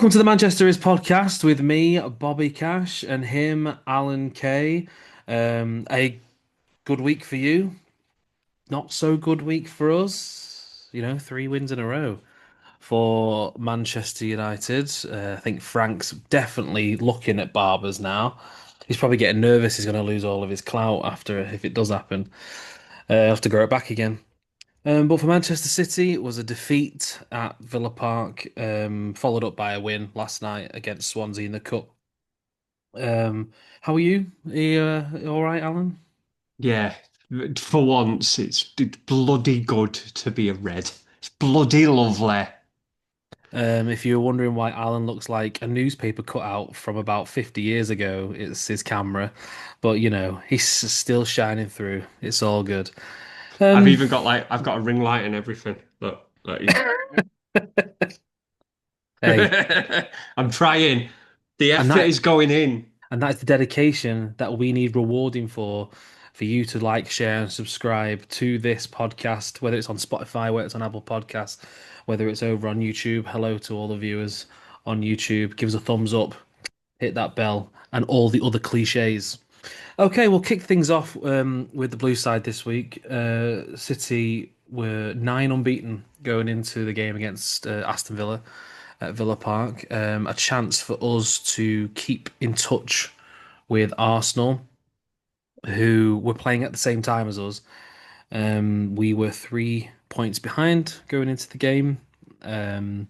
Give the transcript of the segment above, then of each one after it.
Welcome to the Manchester is podcast with me, Bobby Cash, and him, Alan Kay. A good week for you, not so good week for us. You know, 3 wins in a row for Manchester United. I think Frank's definitely looking at Barbers now. He's probably getting nervous. He's going to lose all of his clout after if it does happen. Have to grow it back again. But for Manchester City, it was a defeat at Villa Park, followed up by a win last night against Swansea in the Cup. How are you? Are you all right, Alan? Yeah, for once, it's bloody good to be a red. It's bloody lovely. If you're wondering why Alan looks like a newspaper cutout from about 50 years ago, it's his camera. But he's still shining through. It's all good. I've Um, even got I've got a ring light and everything. Look. hey, I'm trying. The and effort that is going in. and that's the dedication that we need rewarding for you to like, share, and subscribe to this podcast, whether it's on Spotify, whether it's on Apple Podcasts, whether it's over on YouTube. Hello to all the viewers on YouTube. Give us a thumbs up, hit that bell, and all the other cliches. Okay, we'll kick things off with the blue side this week. City were 9 unbeaten going into the game against Aston Villa at Villa Park. A chance for us to keep in touch with Arsenal, who were playing at the same time as us. We were 3 points behind going into the game. Um,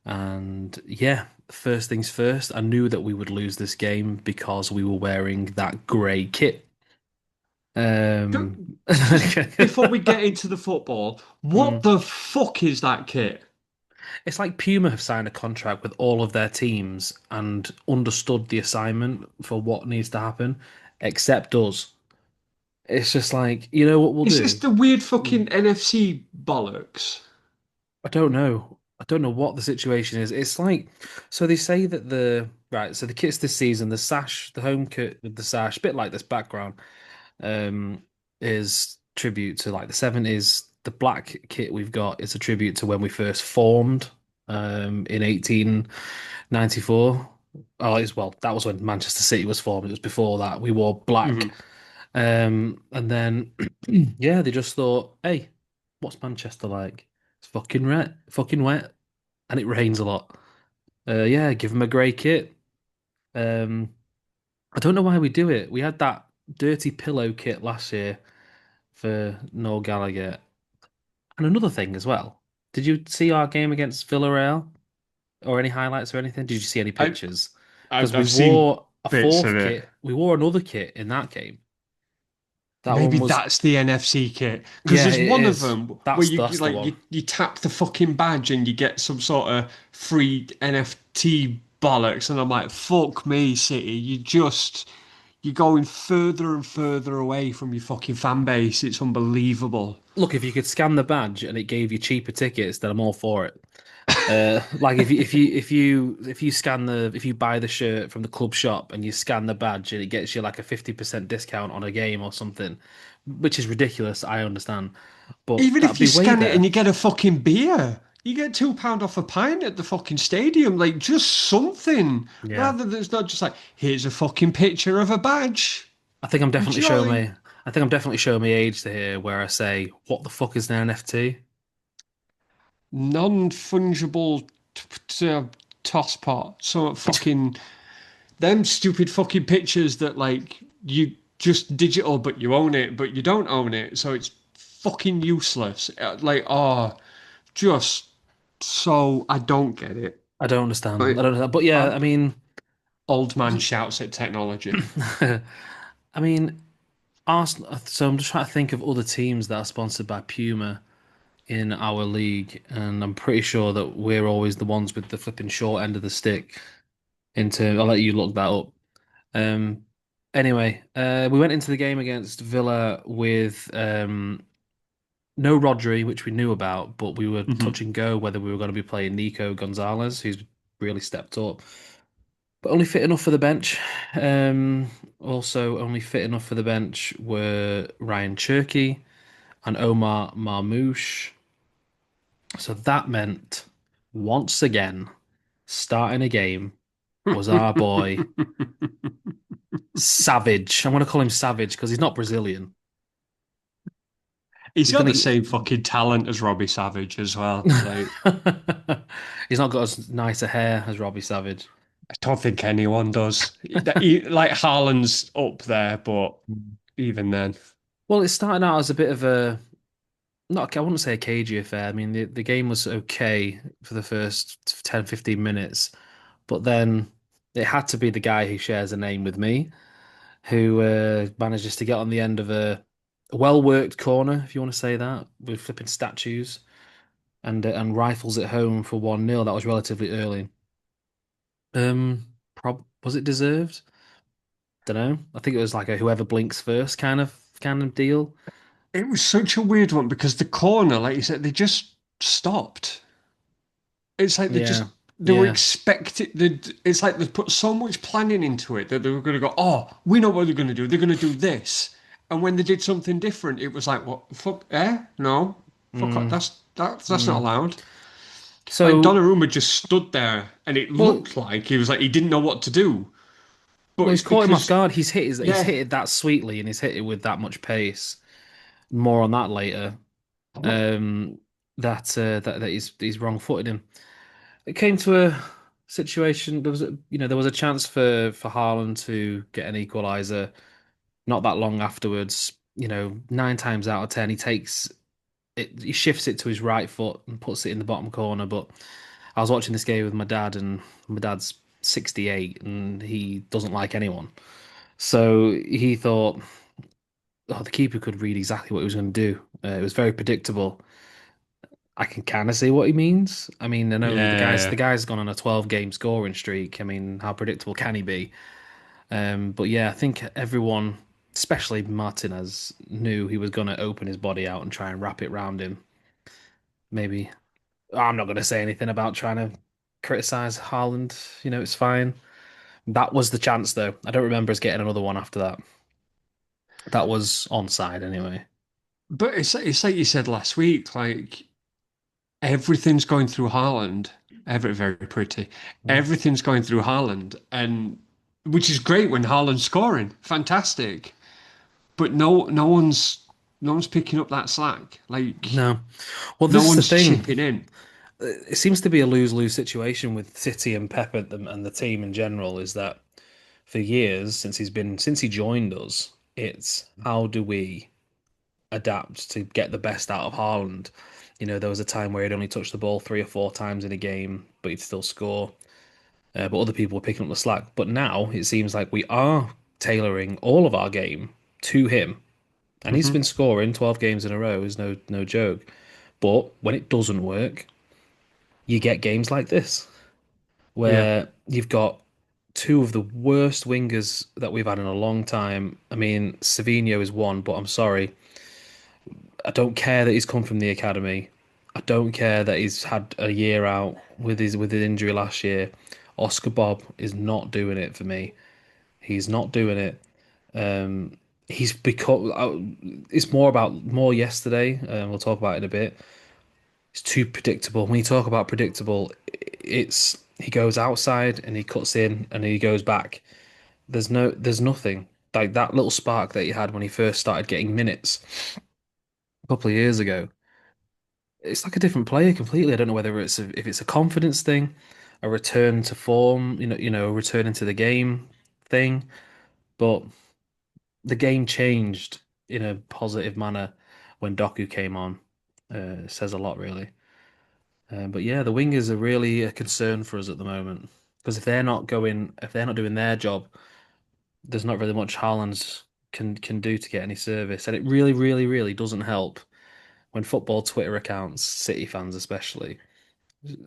and yeah, first things first, I knew that we would lose this game because we were wearing that grey kit. Ju- Um, Just before we get into the football, mm. what the fuck is that kit? It's like Puma have signed a contract with all of their teams and understood the assignment for what needs to happen, except us. It's just like, you know what we'll Is this do? the weird Mm. fucking NFC bollocks? I don't know. I don't know what the situation is. It's like, so they say that so the kits this season, the sash, the home kit with the sash, bit like this background, um, is tribute to like the 70s. The black kit we've got is a tribute to when we first formed, in 1894. Oh, that was when Manchester City was formed. It was before that. We wore black. Mhm. And then yeah, they just thought, hey, what's Manchester like? It's fucking wet, fucking wet, and it rains a lot. Yeah, give them a grey kit. Um, I don't know why we do it. We had that dirty pillow kit last year for Noel Gallagher. And another thing as well. Did you see our game against Villarreal or any highlights or anything? Did you see any I, pictures? Because I've we I've seen wore a bits of fourth it. kit. We wore another kit in that game. That Maybe one was, that's the NFC kit because yeah, there's it one of is. them where you That's the like one. you tap the fucking badge and you get some sort of free NFT bollocks, and I'm like, fuck me, City, you're going further and further away from your fucking fan base. It's unbelievable. Look, if you could scan the badge and it gave you cheaper tickets, then I'm all for it. Like if you scan the if you buy the shirt from the club shop and you scan the badge and it gets you like a 50% discount on a game or something, which is ridiculous, I understand. But Even that'd if you be way scan it and better. you get a fucking beer, you get £2 off a pint at the fucking stadium. Like just something, Yeah. rather than it's not just like here's a fucking picture of a badge. I think I'm definitely showing Enjoy. me I think I'm definitely showing my age to here where I say, what the fuck is an NFT? Non-fungible toss pot. So fucking them stupid fucking pictures that like you just digital, but you own it, but you don't own it. So it's fucking useless. Like just so I don't get it. I don't understand. I Like don't understand. But yeah, uh, I mean, old man shouts at technology. I mean, Arsenal. So I'm just trying to think of other teams that are sponsored by Puma in our league, and I'm pretty sure that we're always the ones with the flipping short end of the stick. I'll let you look that up. Um, anyway, we went into the game against Villa with no Rodri, which we knew about, but we were touch Mhm. and go whether we were going to be playing Nico Gonzalez, who's really stepped up, but only fit enough for the bench. Also, only fit enough for the bench were Ryan Cherky and Omar Marmoush. So that meant once again. starting a game was our boy Savage. I'm going to call him Savage because he's not Brazilian. He's He's got the going same fucking talent as Robbie Savage as well. Like, to. He's not got as nice a hair as Robbie Savage. I don't think anyone does. Like Haaland's up there, but even then, Well, it started out as a bit of a not. I wouldn't say a cagey affair. I mean, the game was okay for the first 10, 15 minutes, but then it had to be the guy who shares a name with me, who manages to get on the end of a well-worked corner, if you want to say that, with flipping statues, and rifles it home for 1-0. That was relatively early. Prob Was it deserved? Don't know. I think it was like a whoever blinks first kind of deal. it was such a weird one because the corner, like you said, they just stopped. It's like Yeah, they were yeah. expected. It's like they put so much planning into it that they were going to go, oh, we know what they're going to do. They're going to do this. And when they did something different, it was like, what? Fuck, no, fuck, Mm, that's not mm. allowed. Like So, Donnarumma just stood there, and it well, looked like he was like he didn't know what to do. But well, it's he's caught him off because, guard. He's yeah, hit it that sweetly, and he's hit it with that much pace. More on that later. Um, that he's wrong-footed him. It came to a situation. There was a chance for Haaland to get an equaliser. Not that long afterwards, 9 times out of 10, he takes it, he shifts it to his right foot and puts it in the bottom corner. But I was watching this game with my dad, and my dad's 68, and he doesn't like anyone. So he thought, oh, the keeper could read exactly what he was going to do. It was very predictable. I can kind of see what he means. I mean, I know the yeah. guy's gone on a 12 game scoring streak. I mean, how predictable can he be? But yeah, I think everyone, especially Martinez, knew he was going to open his body out and try and wrap it round him. Maybe I'm not going to say anything about trying to criticize Haaland. It's fine. That was the chance, though. I don't remember us getting another one after that. That was onside anyway. But it's like you said last week, like everything's going through Haaland. Very pretty. Mm. Everything's going through Haaland, and which is great when Haaland's scoring. Fantastic. But no one's picking up that slack. Like No. Well, no this is the one's thing. chipping in. It seems to be a lose-lose situation with City and Pep and the team in general. Is that for years since he joined us, it's how do we adapt to get the best out of Haaland? There was a time where he'd only touched the ball 3 or 4 times in a game, but he'd still score. But other people were picking up the slack. But now it seems like we are tailoring all of our game to him, and he's Hmm. been scoring 12 games in a row. Is no joke. But when it doesn't work, you get games like this Yeah. where you've got two of the worst wingers that we've had in a long time. I mean, Savinho is one, but I'm sorry. I don't care that he's come from the academy. I don't care that he's had a year out with his injury last year. Oscar Bob is not doing it for me. He's not doing it. Um, he's become. It's more yesterday. We'll talk about it in a bit. It's too predictable. When you talk about predictable, it's he goes outside and he cuts in and he goes back. There's nothing like that little spark that he had when he first started getting minutes a couple of years ago. It's like a different player completely. I don't know whether if it's a confidence thing, a return to form, a return into the game thing, but the game changed in a positive manner when Doku came on. It says a lot, really. But yeah, the wingers are really a concern for us at the moment because if they're not doing their job, there's not really much Haaland can do to get any service, and it really, really, really doesn't help when football Twitter accounts, City fans especially,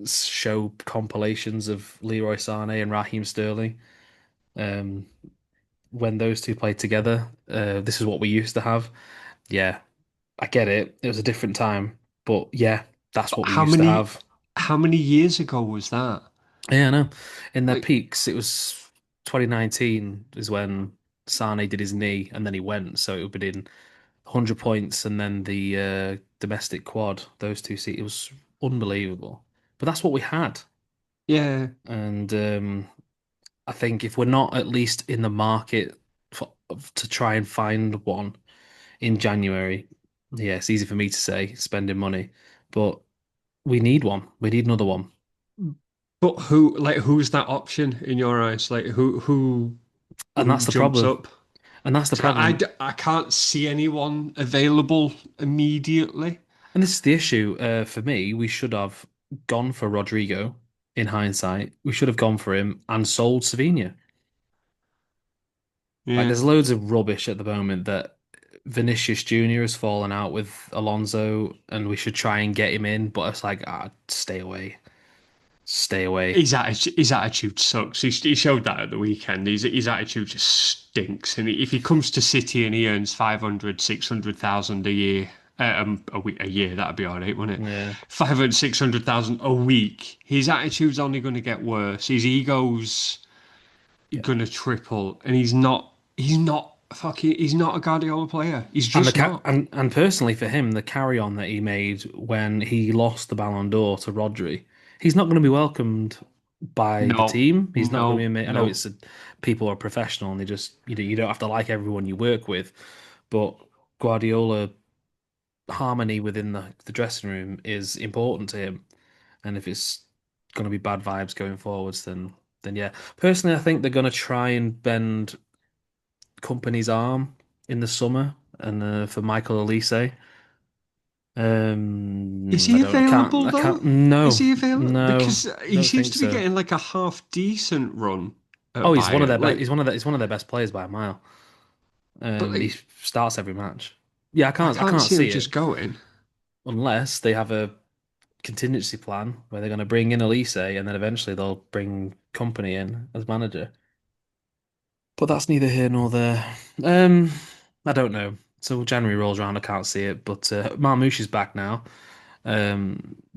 show compilations of Leroy Sané and Raheem Sterling. Um, when those two played together, this is what we used to have. Yeah, I get it. It was a different time, but yeah, that's But what we used to have. how many years ago was that? Yeah, I know. In their Like peaks, it was 2019 is when Sane did his knee and then he went. So it would be in 100 points and then the domestic quad, those two seats. It was unbelievable. But that's what we had. Yeah. And I think if we're not at least in the market to try and find one in January, yeah, it's easy for me to say spending money, but we need one. We need another one. But who's that option in your eyes? Like And who that's the jumps problem. up? And that's the 'Cause problem. I can't see anyone available immediately. And this is the issue for me. We should have gone for Rodrigo in hindsight. We should have gone for him and sold Savinha. Like, Yeah. there's loads of rubbish at the moment that Vinicius Jr. has fallen out with Alonso, and we should try and get him in. But it's like, stay away, stay away. His attitude sucks. He showed that at the weekend. His attitude just stinks. And if he comes to City and he earns 500, 600,000 a year, a year, that'd be all right, wouldn't it? Yeah, 500, 600,000 a week. His attitude's only going to get worse. His ego's yeah. going to triple. And he's not a Guardiola player. He's And just not. and personally for him, the carry on that he made when he lost the Ballon d'Or to Rodri, he's not going to be welcomed by the No, team. He's not going to no, be. I know no. it's people are professional and they just you don't have to like everyone you work with, but Guardiola harmony within the dressing room is important to him. And if it's going to be bad vibes going forwards, then yeah. Personally, I think they're going to try and bend Company's arm in the summer and for Michael Elise. Is he I don't. available I though? can't. Is No, he available? no, Because I he don't seems think to be so. getting like a half decent run Oh, at he's one of Bayern. their best. Like, He's one of their best players by a mile. but He like, starts every match. Yeah, I I can't can't see him see just it going. unless they have a contingency plan where they're going to bring in Elise and then eventually they'll bring Company in as manager. But that's neither here nor there. Um, I don't know. So January rolls around, I can't see it. But Marmoush is back now.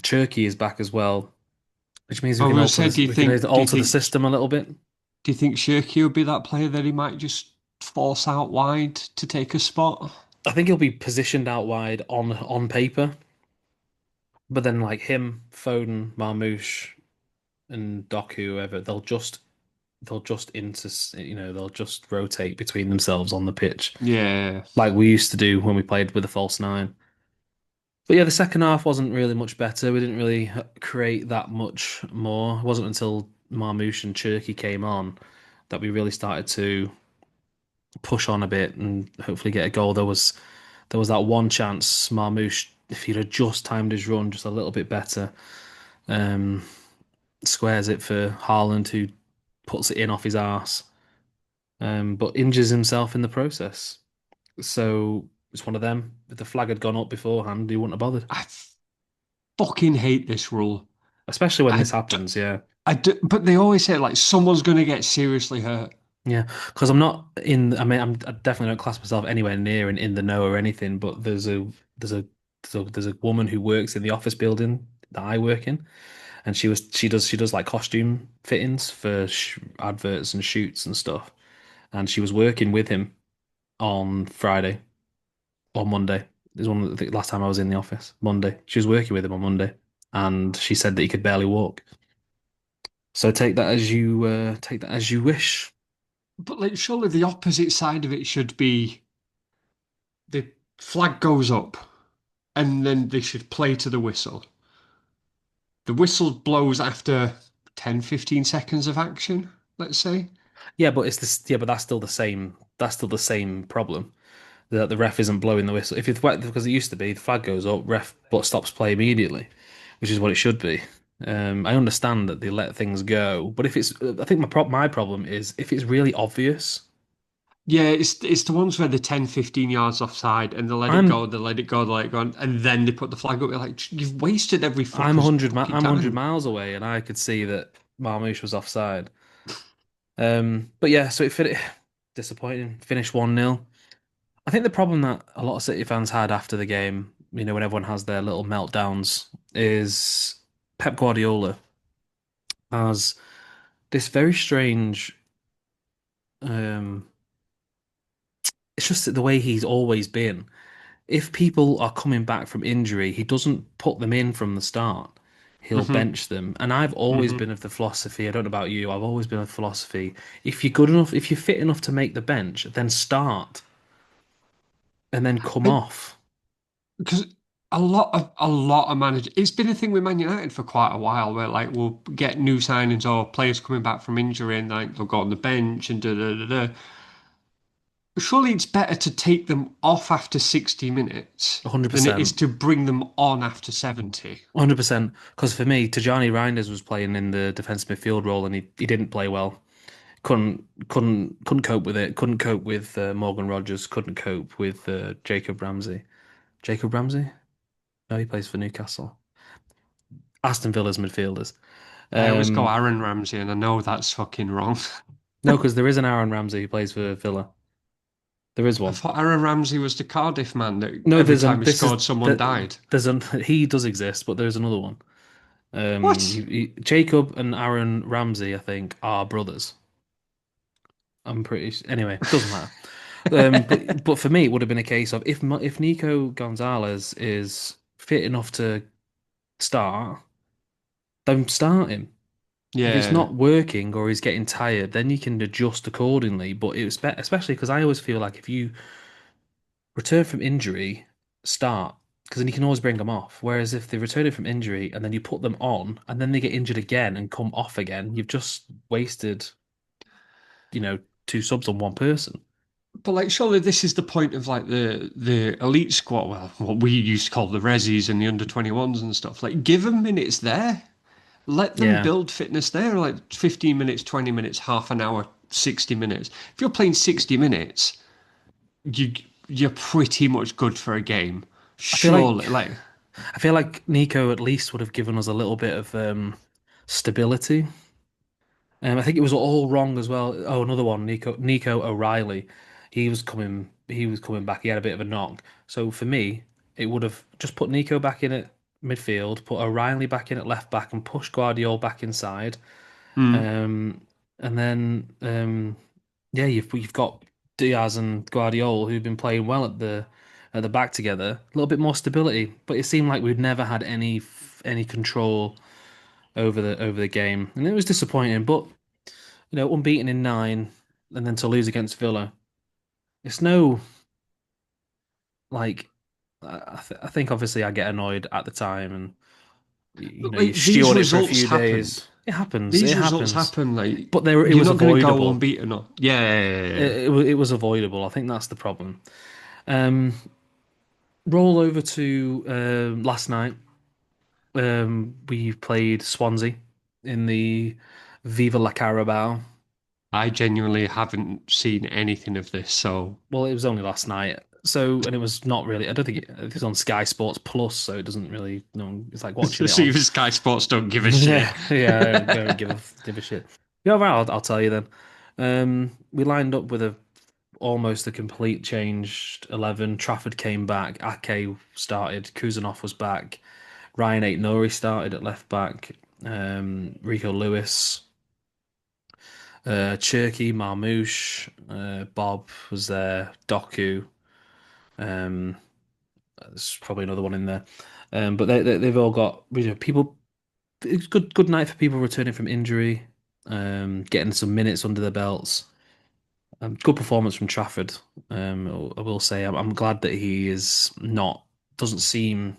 Turkey is back as well, which means I will say, we can alter the system a little bit. do you think Shirky will be that player that he might just force out wide to take a spot? I think he'll be positioned out wide on paper, but then like him, Foden, Marmoush, and Doku, whoever, they'll just they'll just rotate between themselves on the pitch Yeah. like we used to do when we played with a false nine. But yeah, the second half wasn't really much better. We didn't really create that much more. It wasn't until Marmoush and Cherky came on that we really started to push on a bit and hopefully get a goal. There was that one chance Marmoush, if he'd have just timed his run just a little bit better, um, squares it for Haaland, who puts it in off his arse, but injures himself in the process. So it's one of them. If the flag had gone up beforehand, he wouldn't have bothered. I fucking hate this rule. Especially when I, this d- happens, yeah. but they always say like someone's going to get seriously hurt. Yeah, because I'm not in. I mean, I definitely don't class myself anywhere near in the know or anything. But there's a there's a woman who works in the office building that I work in, and she does like costume fittings for adverts and shoots and stuff. And she was working with him on Friday or Monday. Is one of the last time I was in the office. Monday, she was working with him on Monday, and she said that he could barely walk. So take that as you wish. But like, surely the opposite side of it should be the flag goes up and then they should play to the whistle. The whistle blows after 10, 15 seconds of action, let's say. Yeah, but it's this. Yeah, but that's still the same. That's still the same problem. That the ref isn't blowing the whistle. If it's wet, because it used to be, the flag goes up, ref but stops play immediately, which is what it should be. I understand that they let things go, but if it's, I think my problem is if it's really obvious. Yeah, it's the ones where they're 10, 15 yards offside and they let it I'm go, they let it go, they let it go, and then they put the flag up. You're like, you've wasted every fucker's fucking I'm 100 time. miles away, and I could see that Marmoush was offside. But yeah, so disappointing. Finished 1-0. I think the problem that a lot of City fans had after the game, when everyone has their little meltdowns, is Pep Guardiola has this very strange. Um, it's just the way he's always been. If people are coming back from injury, he doesn't put them in from the start. he'll Hmm. bench them. And I've always Hmm. been of the philosophy, I don't know about you, I've always been of the philosophy, if you're good enough, if you're fit enough to make the bench, then start and then come off. Because a lot of managers, it's been a thing with Man United for quite a while, where like we'll get new signings or players coming back from injury, and like they'll go on the bench and da da da da. Surely it's better to take them off after 60 minutes than it is 100%. to bring them on after 70. 100%. Because for me, Tajani Reinders was playing in the defensive midfield role and he didn't play well. Couldn't cope with it. Couldn't cope with Morgan Rogers. Couldn't cope with Jacob Ramsey. Jacob Ramsey? No, he plays for Newcastle. Aston Villa's midfielders. I always go Um, Aaron Ramsey, and I know that's fucking wrong. no, because there is an Aaron Ramsey who plays for Villa. There is I one. thought Aaron Ramsey was the Cardiff man that No, every there's an time he this is scored, someone the died. there's an he does exist, but there's another one. What? Jacob and Aaron Ramsey, I think, are brothers. Anyway, doesn't matter. But for me, it would have been a case of if Nico Gonzalez is fit enough to start, then start him. If it's Yeah. not working or he's getting tired, then you can adjust accordingly. But it's especially because I always feel like if you return from injury, start because then you can always bring them off. Whereas if they return from injury and then you put them on and then they get injured again and come off again, you've just wasted, you know, two subs on one person. But like, surely this is the point of like the elite squad. Well, what we used to call the resis and the under 21s and stuff. Like, give them minutes there. Let them Yeah. build fitness there. Like 15 minutes, 20 minutes, half an hour, 60 minutes. If you're playing 60 minutes, you you're pretty much good for a game. I feel like Surely, like I feel like Nico at least would have given us a little bit of stability. I think it was all wrong as well. Oh, another one, Nico O'Reilly. He was coming back. He had a bit of a knock. So for me, it would have just put Nico back in at midfield, put O'Reilly back in at left back, and push Guardiola back inside. mm, Um, and then yeah, you've got Diaz and Guardiola who've been playing well at the back together. A little bit more stability, but it seemed like we'd never had any control over the game, and it was disappointing. But unbeaten in nine, and then to lose against Villa, it's no like I think obviously I get annoyed at the time, and you like these stew on it for a results few happen. days. It happens, it These results happens. happen. Like But it you're was not going to go avoidable. unbeaten. Or yeah, yeah, yeah, yeah. It was avoidable. I think that's the problem. Um, Roll over to last night. We played Swansea in the Viva La Carabao. I genuinely haven't seen anything of this, so Well, it was only last night. So, and it was not really. I don't think it's on Sky Sports Plus, so it doesn't really. No, it's like watching it see on. if Sky Sports don't give a shit. Yeah, yeah. I don't give a shit. Yeah, right. I'll tell you then. We lined up with almost a complete changed 11. Trafford came back. Ake started. Kuzanov was back. Ryan Ait Nori started at left back. Rico Lewis, Cherky, Marmouche, Bob was there. Doku. Um, there's probably another one in there. But they've all got people. It's good night for people returning from injury, getting some minutes under their belts. Good performance from Trafford. I will say I'm glad that he is not doesn't seem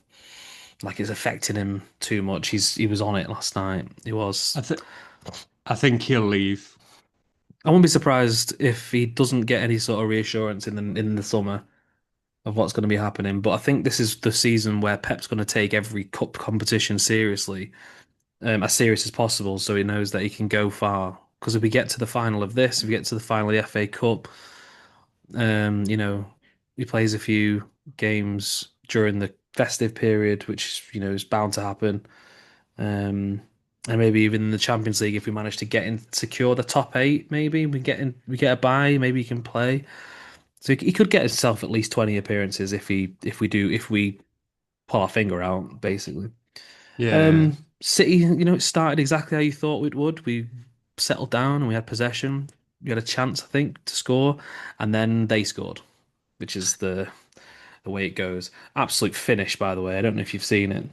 like it's affecting him too much. He was on it last night. He was. I think I think he'll leave. I won't be surprised if he doesn't get any sort of reassurance in the summer of what's going to be happening. But I think this is the season where Pep's going to take every cup competition seriously, as serious as possible, so he knows that he can go far. Because if we get to the final of this, if we get to the final of the FA Cup, you know, he plays a few games during the festive period, which is bound to happen. Um, and maybe even in the Champions League, if we manage to get in, secure the top eight, maybe we get a bye, maybe he can play. So he could get himself at least 20 appearances if we pull our finger out, basically. Yeah. City, it started exactly how you thought it would. We settled down and we had possession. We had a chance, I think, to score, and then they scored, which is the way it goes. Absolute finish, by the way. I don't know if you've seen it.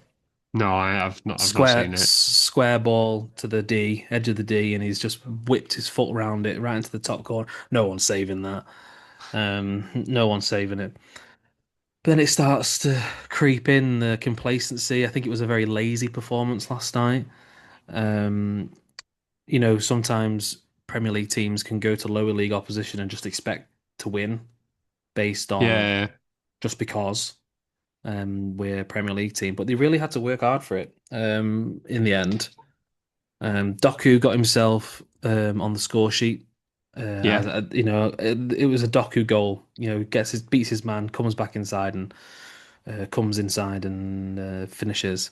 No, I've not Square seen it. square ball to the D, edge of the D, and he's just whipped his foot around it right into the top corner. No one's saving that. No one's saving it. But then it starts to creep in the complacency. I think it was a very lazy performance last night. Um, sometimes Premier League teams can go to lower league opposition and just expect to win based on Yeah, just because we're a Premier League team, but they really had to work hard for it in the end. Doku got himself on the score sheet. yeah. It was a Doku goal. Beats his man, comes back inside and comes inside and finishes.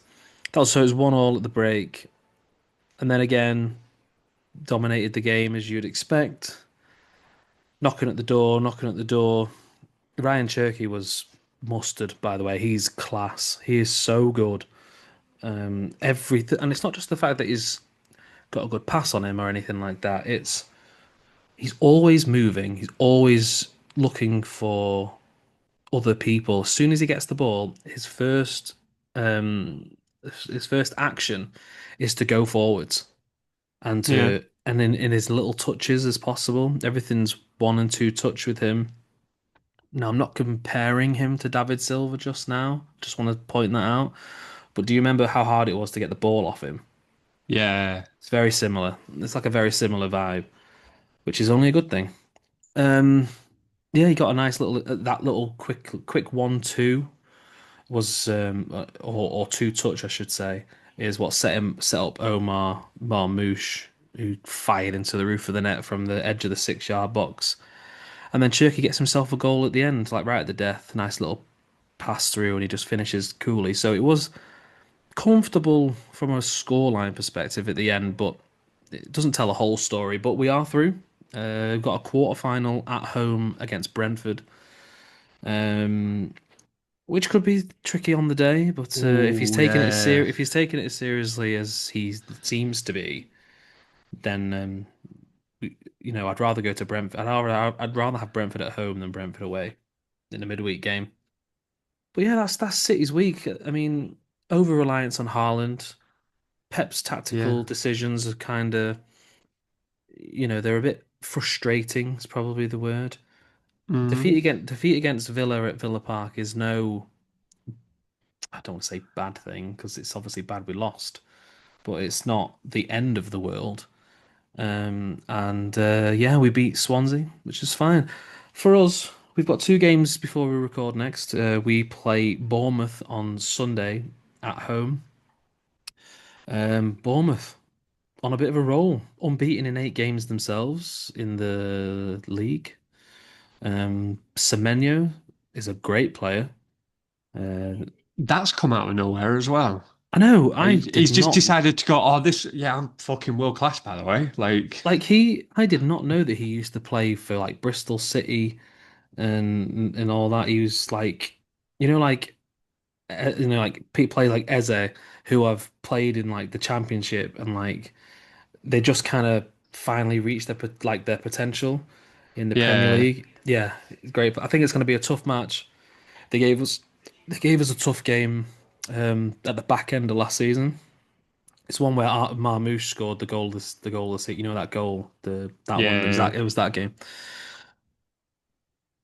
So it was 1-1 at the break, and then again dominated the game as you'd expect. Knocking at the door, knocking at the door. Ryan Cherky was mustard, by the way. He's class. He is so good. Everything, and it's not just the fact that he's got a good pass on him or anything like that. It's he's always moving. He's always looking for other people. As soon as he gets the ball, um, his first action is to go forwards and Yeah. in his little touches as possible. Everything's one and two touch with him. Now, I'm not comparing him to David Silva just now. Just want to point that out. But do you remember how hard it was to get the ball off him? Yeah. It's very similar. It's like a very similar vibe, which is only a good thing. Um, yeah, he got a nice little that little quick 1-2 was or two touch I should say is what set up Omar Marmoush who fired into the roof of the net from the edge of the 6 yard box. And then Cherky gets himself a goal at the end, like right at the death. Nice little pass through, and he just finishes coolly. So it was comfortable from a scoreline perspective at the end, but it doesn't tell the whole story. But we are through. We've got a quarter final at home against Brentford, um, which could be tricky on the day. But Oh, yeah. if he's taking it as seriously as he seems to be, then I'd rather go to Brentford. I'd rather have Brentford at home than Brentford away in a midweek game. But yeah, that's City's week. I mean, over reliance on Haaland. Pep's Yeah. tactical decisions are kind of, they're a bit frustrating. Is probably the word. Mm. Defeat against Villa at Villa Park is no, I don't want to say bad thing because it's obviously bad we lost, but it's not the end of the world. And yeah, we beat Swansea, which is fine for us. We've got two games before we record next. We play Bournemouth on Sunday at home. Bournemouth on a bit of a roll, unbeaten in 8 games themselves in the league. Semenyo is a great player. Uh, That's come out of nowhere as well. I know I did He's just not decided to go, oh, this, yeah, I'm fucking world class, by the way. Like, I did not know that he used to play for like Bristol City and all that. He was like, like play like Eze, who have played in like the Championship and like they just kind of finally reached their potential in the Premier yeah, League. Yeah, it's great. But I think it's going to be a tough match. They gave us they gave us a tough game at the back end of last season. It's one where Marmoush scored the goal of the season. You know that goal, that one. yeah. It was that game.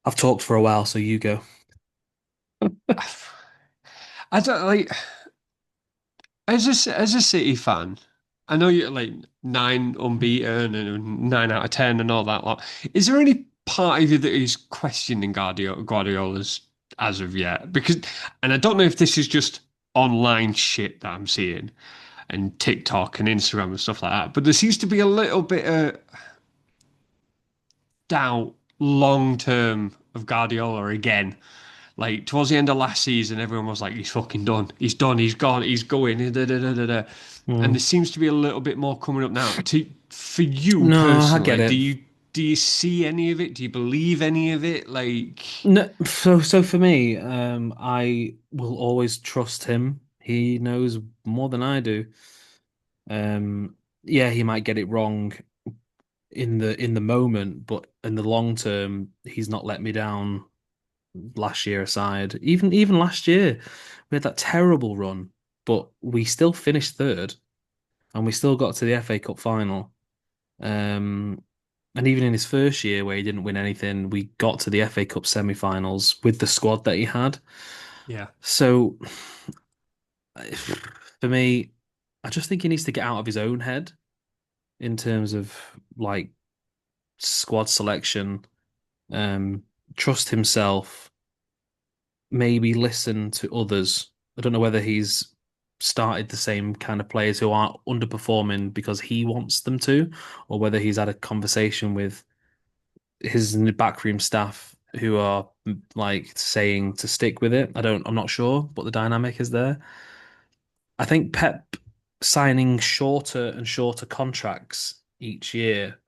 I've talked for a while, so you go. I don't like, as a City fan, I know you're like 9 unbeaten and 9 out of 10 and all that lot. Is there any part of you that is questioning Guardiola's as of yet? Because, and I don't know if this is just online shit that I'm seeing and TikTok and Instagram and stuff like that, but there seems to be a little bit of doubt long term of Guardiola again. Like towards the end of last season, everyone was like, "He's fucking done. He's done. He's gone. He's going." Da, da, da, da, da. And there Mm. seems to be a little bit more coming up now. For you No, I personally, get it. do you see any of it? Do you believe any of it? Like, No, so for me, I will always trust him. He knows more than I do. Yeah, he might get it wrong in the moment, but in the long term, he's not let me down last year aside. Even last year, we had that terrible run. but we still finished third and we still got to the FA Cup final. Um, and even in his first year where he didn't win anything, we got to the FA Cup semi-finals with the squad that he had. Yeah. So for me, I just think he needs to get out of his own head in terms of like squad selection, um, trust himself, maybe listen to others. I don't know whether he's started the same kind of players who are underperforming because he wants them to, or whether he's had a conversation with his backroom staff who are like saying to stick with it. I'm not sure what the dynamic is there. I think Pep signing shorter and shorter contracts each year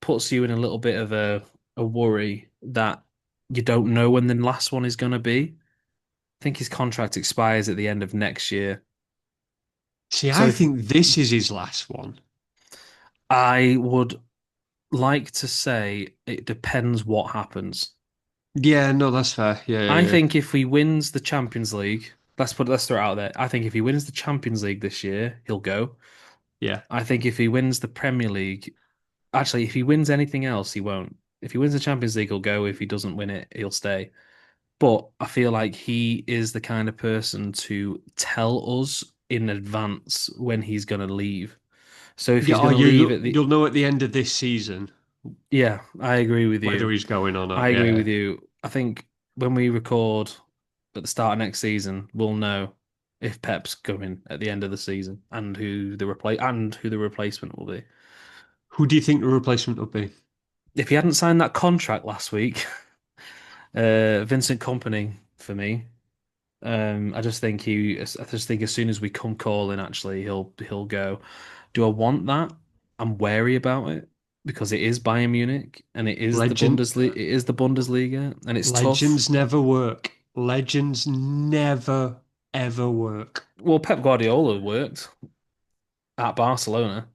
puts you in a little bit of a worry that you don't know when the last one is going to be. I think his contract expires at the end of next year. See, So I if think this is his last one. I would like to say it depends what happens. Yeah, no, that's fair. Yeah, yeah, I yeah. think if he wins the Champions League, let's throw it out there. I think if he wins the Champions League this year, he'll go. Yeah. I think if he wins the Premier League, actually, if he wins anything else, he won't. If he wins the Champions League, he'll go. If he doesn't win it, he'll stay. But I feel like he is the kind of person to tell us in advance when he's going to leave. So if Yeah, he's oh, going to leave at the, you'll know at the end of this season yeah, I agree with whether you. he's going or not. I agree Yeah. with you. I think when we record at the start of next season, we'll know if Pep's going at the end of the season and who the replacement will be. Who do you think the replacement will be? If he hadn't signed that contract last week, Vincent Kompany for me. I just think as soon as we come calling, actually, he'll go. Do I want that? I'm wary about it because it is Bayern Munich and Legend It is the Bundesliga, and it's tough. Legends never work. Legends never ever work. Well, Pep Guardiola worked at Barcelona.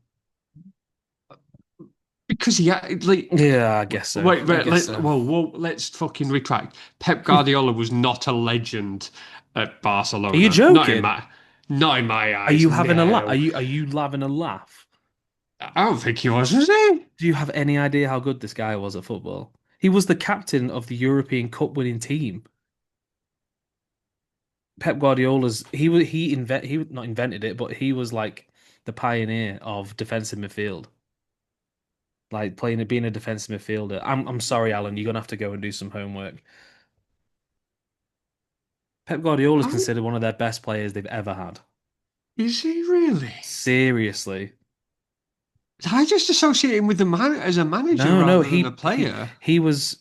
Because yeah, like Yeah, I guess so. wait, I wait, guess so. well, let's fucking retract. Pep Guardiola was not a legend at Are you Barcelona. joking? Not in my eyes. No, Are you having a laugh? I don't think he was he? Do you have any idea how good this guy was at football? He was the captain of the European Cup winning team. Pep Guardiola's he not invented it, but he was like the pioneer of defensive midfield, like playing being a defensive midfielder. I'm sorry, Alan, you're gonna have to go and do some homework. Pep Guardiola is Oh, considered one of their best players they've ever had. is he really? Seriously. I just associate him with the man as a manager No, no, rather than a player. he was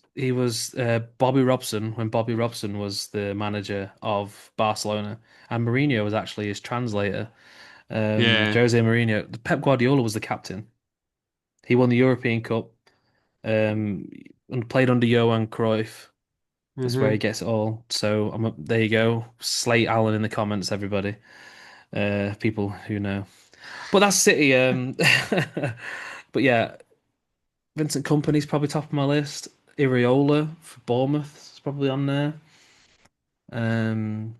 Bobby Robson when Bobby Robson was the manager of Barcelona, and Mourinho was actually his translator. Yeah. Jose Mourinho. Pep Guardiola was the captain. He won the European Cup, um, and played under Johan Cruyff. That's where he Hmm. gets it all. So there you go. Slate Allen in the comments, everybody. People who know. But that's City. But yeah, Vincent Kompany's probably top of my list. Iriola for Bournemouth is probably on there. Um,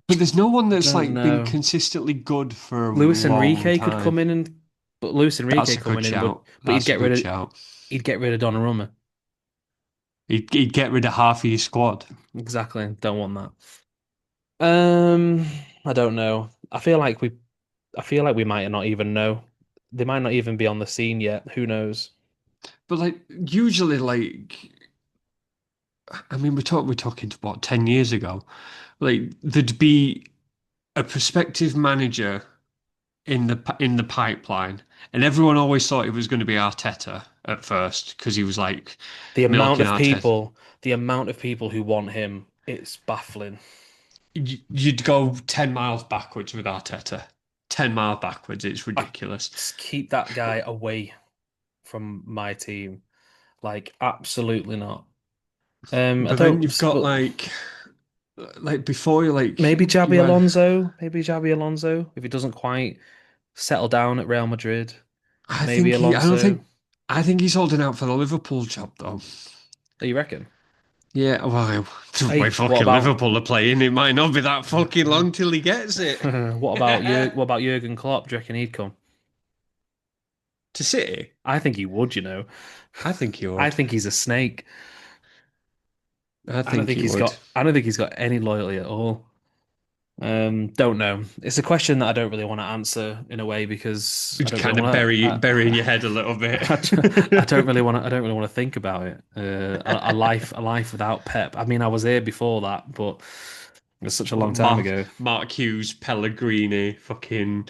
But there's no one I that's don't like been know. consistently good for a Luis long Enrique could time. come in but Luis Enrique That's a good coming in shout. but That's a good shout. he'd get rid of Donnarumma. He'd get rid of half of your squad. Exactly. Don't want that. Um, I don't know. I feel like we might not even know. They might not even be on the scene yet. Who knows? But like usually, like I mean, we're talking what 10 years ago. Like there'd be a prospective manager in the pipeline, and everyone always thought it was going to be Arteta at first because he was like milking Arteta. The amount of people who want him, it's baffling. You'd go 10 miles backwards with Arteta. 10 miles backwards. It's I ridiculous. just keep that guy away from my team. Like, absolutely not. I But then don't, you've got but like before you like you had. Maybe Xabi Alonso, if he doesn't quite settle down at Real Madrid, I maybe think he. I don't Alonso. think. I think he's holding out for the Liverpool job though. Oh, you reckon? Yeah, well, the way Hey, what fucking about Liverpool are playing, it might not be that fucking long till he gets it. What about Jurgen Klopp? Do you reckon he'd come? To City, I think he would, you know. I think he I would. think he's a snake. I think he would. I don't think he's got any loyalty at all. Don't know. It's a question that I don't really want to answer in a way because I You'd don't really kind of want to. bury in your head a little bit. I don't really want to. I don't really want to think about it. A life without Pep. I mean, I was here before that, but it's such a long time ago. Mark Hughes, Pellegrini, fucking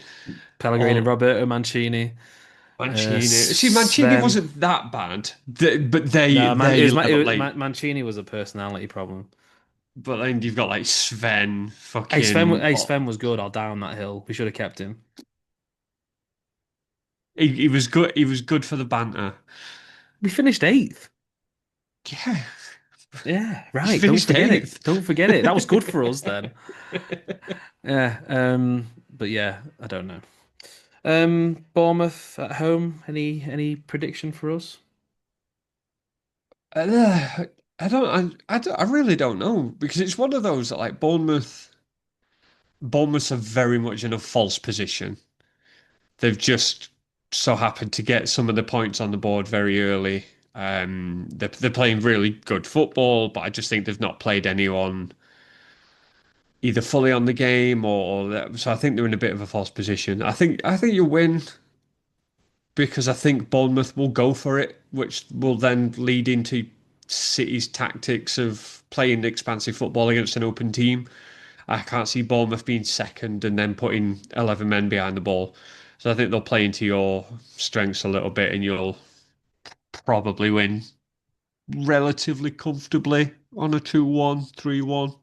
Pellegrini, all Roberto Mancini, Mancini. See, Mancini Sven. wasn't that bad, but No, man, they're your level. Mancini was a personality problem. But then you've got like Sven, fucking. Sven was good. I'll down that hill. We should have kept him. He was good. He was good for the banter. We finished eighth. Yeah, Yeah, he right. Don't finished forget it. eighth. Don't forget it. That was good for us then. Yeah. But yeah, I don't know. Bournemouth at home. Any prediction for us? I really don't know because it's one of those that like Bournemouth are very much in a false position. They've just so happened to get some of the points on the board very early. They're playing really good football, but I just think they've not played anyone either fully on the game so I think they're in a bit of a false position. I think you win because I think Bournemouth will go for it, which will then lead into City's tactics of playing expansive football against an open team. I can't see Bournemouth being second and then putting 11 men behind the ball. So I think they'll play into your strengths a little bit and you'll probably win relatively comfortably on a 2-1, 3-1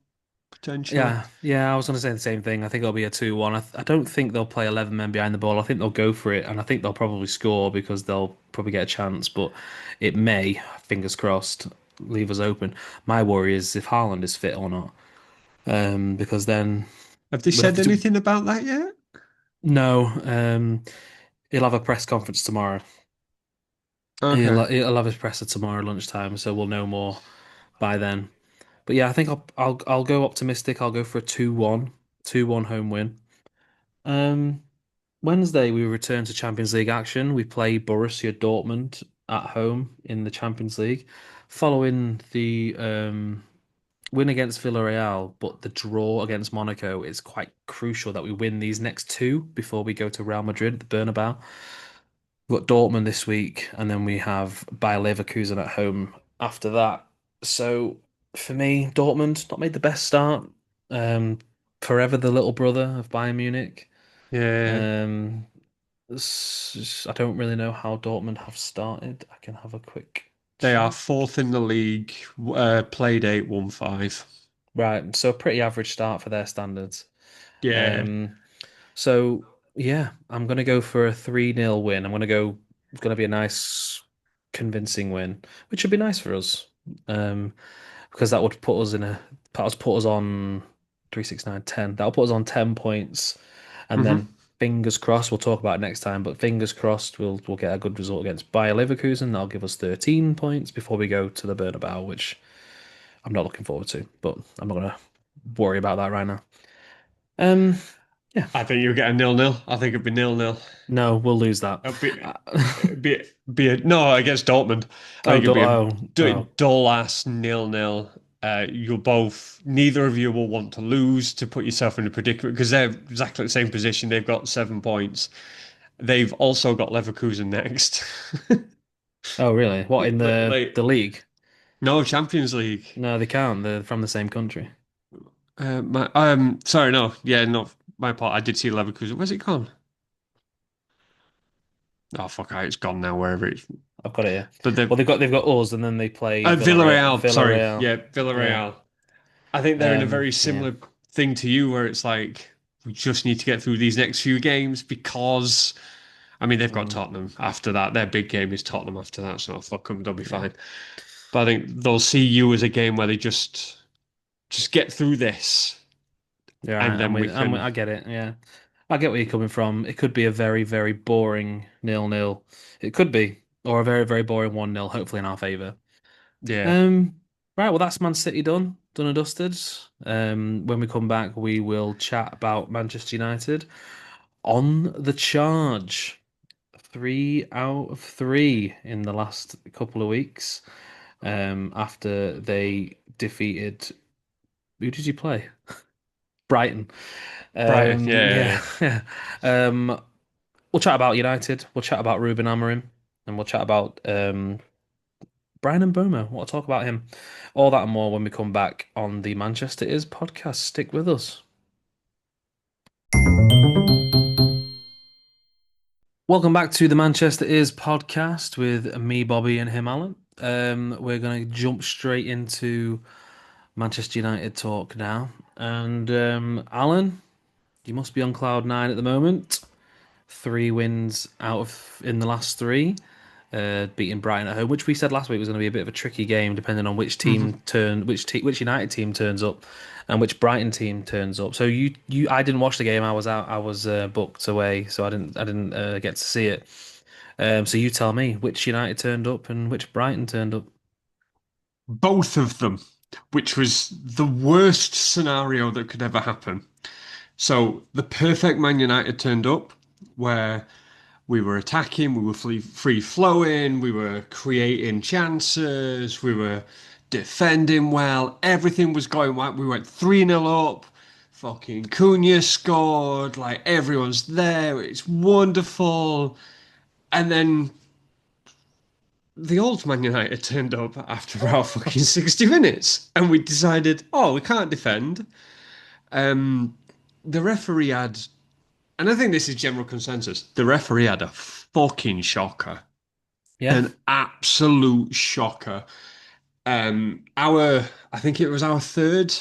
potentially. Yeah. I was going to say the same thing. I think it'll be a 2-1. I don't think they'll play 11 men behind the ball. I think they'll go for it, and I think they'll probably score because they'll probably get a chance. But it may, fingers crossed, leave us open. My worry is if Haaland is fit or not, because then Have they we'd have said to. anything about that yet? No, he'll have a press conference tomorrow. Okay. He'll have his presser tomorrow lunchtime, so we'll know more by then. But yeah, I think I'll go optimistic. I'll go for a 2-1, 2-1 home win. Um, Wednesday we return to Champions League action. We play Borussia Dortmund at home in the Champions League, following the win against Villarreal, but the draw against Monaco. It's quite crucial that we win these next two before we go to Real Madrid at the Bernabeu. We've got Dortmund this week, and then we have Bayer Leverkusen at home after that. So for me, Dortmund not made the best start. Um, Forever the little brother of Bayern Munich. Yeah. Um, I don't really know how Dortmund have started. I can have a quick They are check. fourth in the league, played 8, won 5. Right, so a pretty average start for their standards. Yeah. Um, so yeah, I'm gonna go for a 3-0 win. It's gonna be a nice, convincing win, which would be nice for us. Um, because that would put us on 3, 6, 9, 10. That'll put us on 10 points. And Hmm. then fingers crossed, we'll talk about it next time, but fingers crossed we'll get a good result against Bayer Leverkusen. That'll give us 13 points before we go to the Bernabeu, which I'm not looking forward to, but I'm not gonna worry about that right now. Um, yeah, I think you'll get a 0-0. I think it'd be 0-0. no, we'll lose that. It'll be, Uh, no, against Dortmund. I think it'll be a oh, dull ass 0-0. You'll both, neither of you will want to lose to put yourself in a predicament because they're exactly the same position. They've got 7 points. They've also got Leverkusen next. oh, really? What in Like, the league? no Champions League. No, they can't. They're from the same country. Sorry, no, yeah, not my part. I did see Leverkusen. Where's it gone? Oh fuck, it's gone now. Wherever it's, I've got it here. but Well, they've they've got us, and then they play Villarreal. Sorry, Villarreal. yeah, Yeah. Villarreal. I think they're in a very Yeah. similar thing to you, where it's like we just need to get through these next few games because, I mean, they've got Mm, Tottenham after that. Their big game is Tottenham after that, so fuck them, they'll be yeah. fine. But I think they'll see you as a game where they just get through this, Yeah. and Right. then we can, I get it. Yeah. I get where you're coming from. It could be a very, very boring 0-0. It could be, or a very, very boring 1-0. Hopefully in our favour. yeah. Um. Right, well, that's Man City done and dusted. When we come back, we will chat about Manchester United on the charge. 3 out of 3 in the last couple of weeks. After they defeated, who did you play? Brighton. Brighton, yeah, Yeah, yeah. yeah. Um, we'll chat about United. We'll chat about Ruben Amorim, and we'll chat about Brian and Bomo. What to talk about him? All that and more when we come back on the Manchester Is podcast. Stick with us. Welcome back to the Manchester Is podcast with me, Bobby, and him, Alan. We're going to jump straight into Manchester United talk now. And Alan, you must be on cloud nine at the moment. 3 wins out of in the last three, beating Brighton at home, which we said last week was going to be a bit of a tricky game, depending on Mhm. which United team turns up, and which Brighton team turns up. So I didn't watch the game. I was out. I was booked away, so I didn't get to see it. So you tell me which United turned up and which Brighton turned up. Both of them, which was the worst scenario that could ever happen. So the perfect Man United turned up, where we were attacking, we were free flowing, we were creating chances, we were defending well, everything was going well. We went 3-0 up. Fucking Cunha scored, like everyone's there, it's wonderful. And then the old Man United turned up after about fucking 60 minutes, and we decided, oh, we can't defend. Um, the referee had, and I think this is general consensus, the referee had a fucking shocker, Yeah, an absolute shocker. I think it was our third.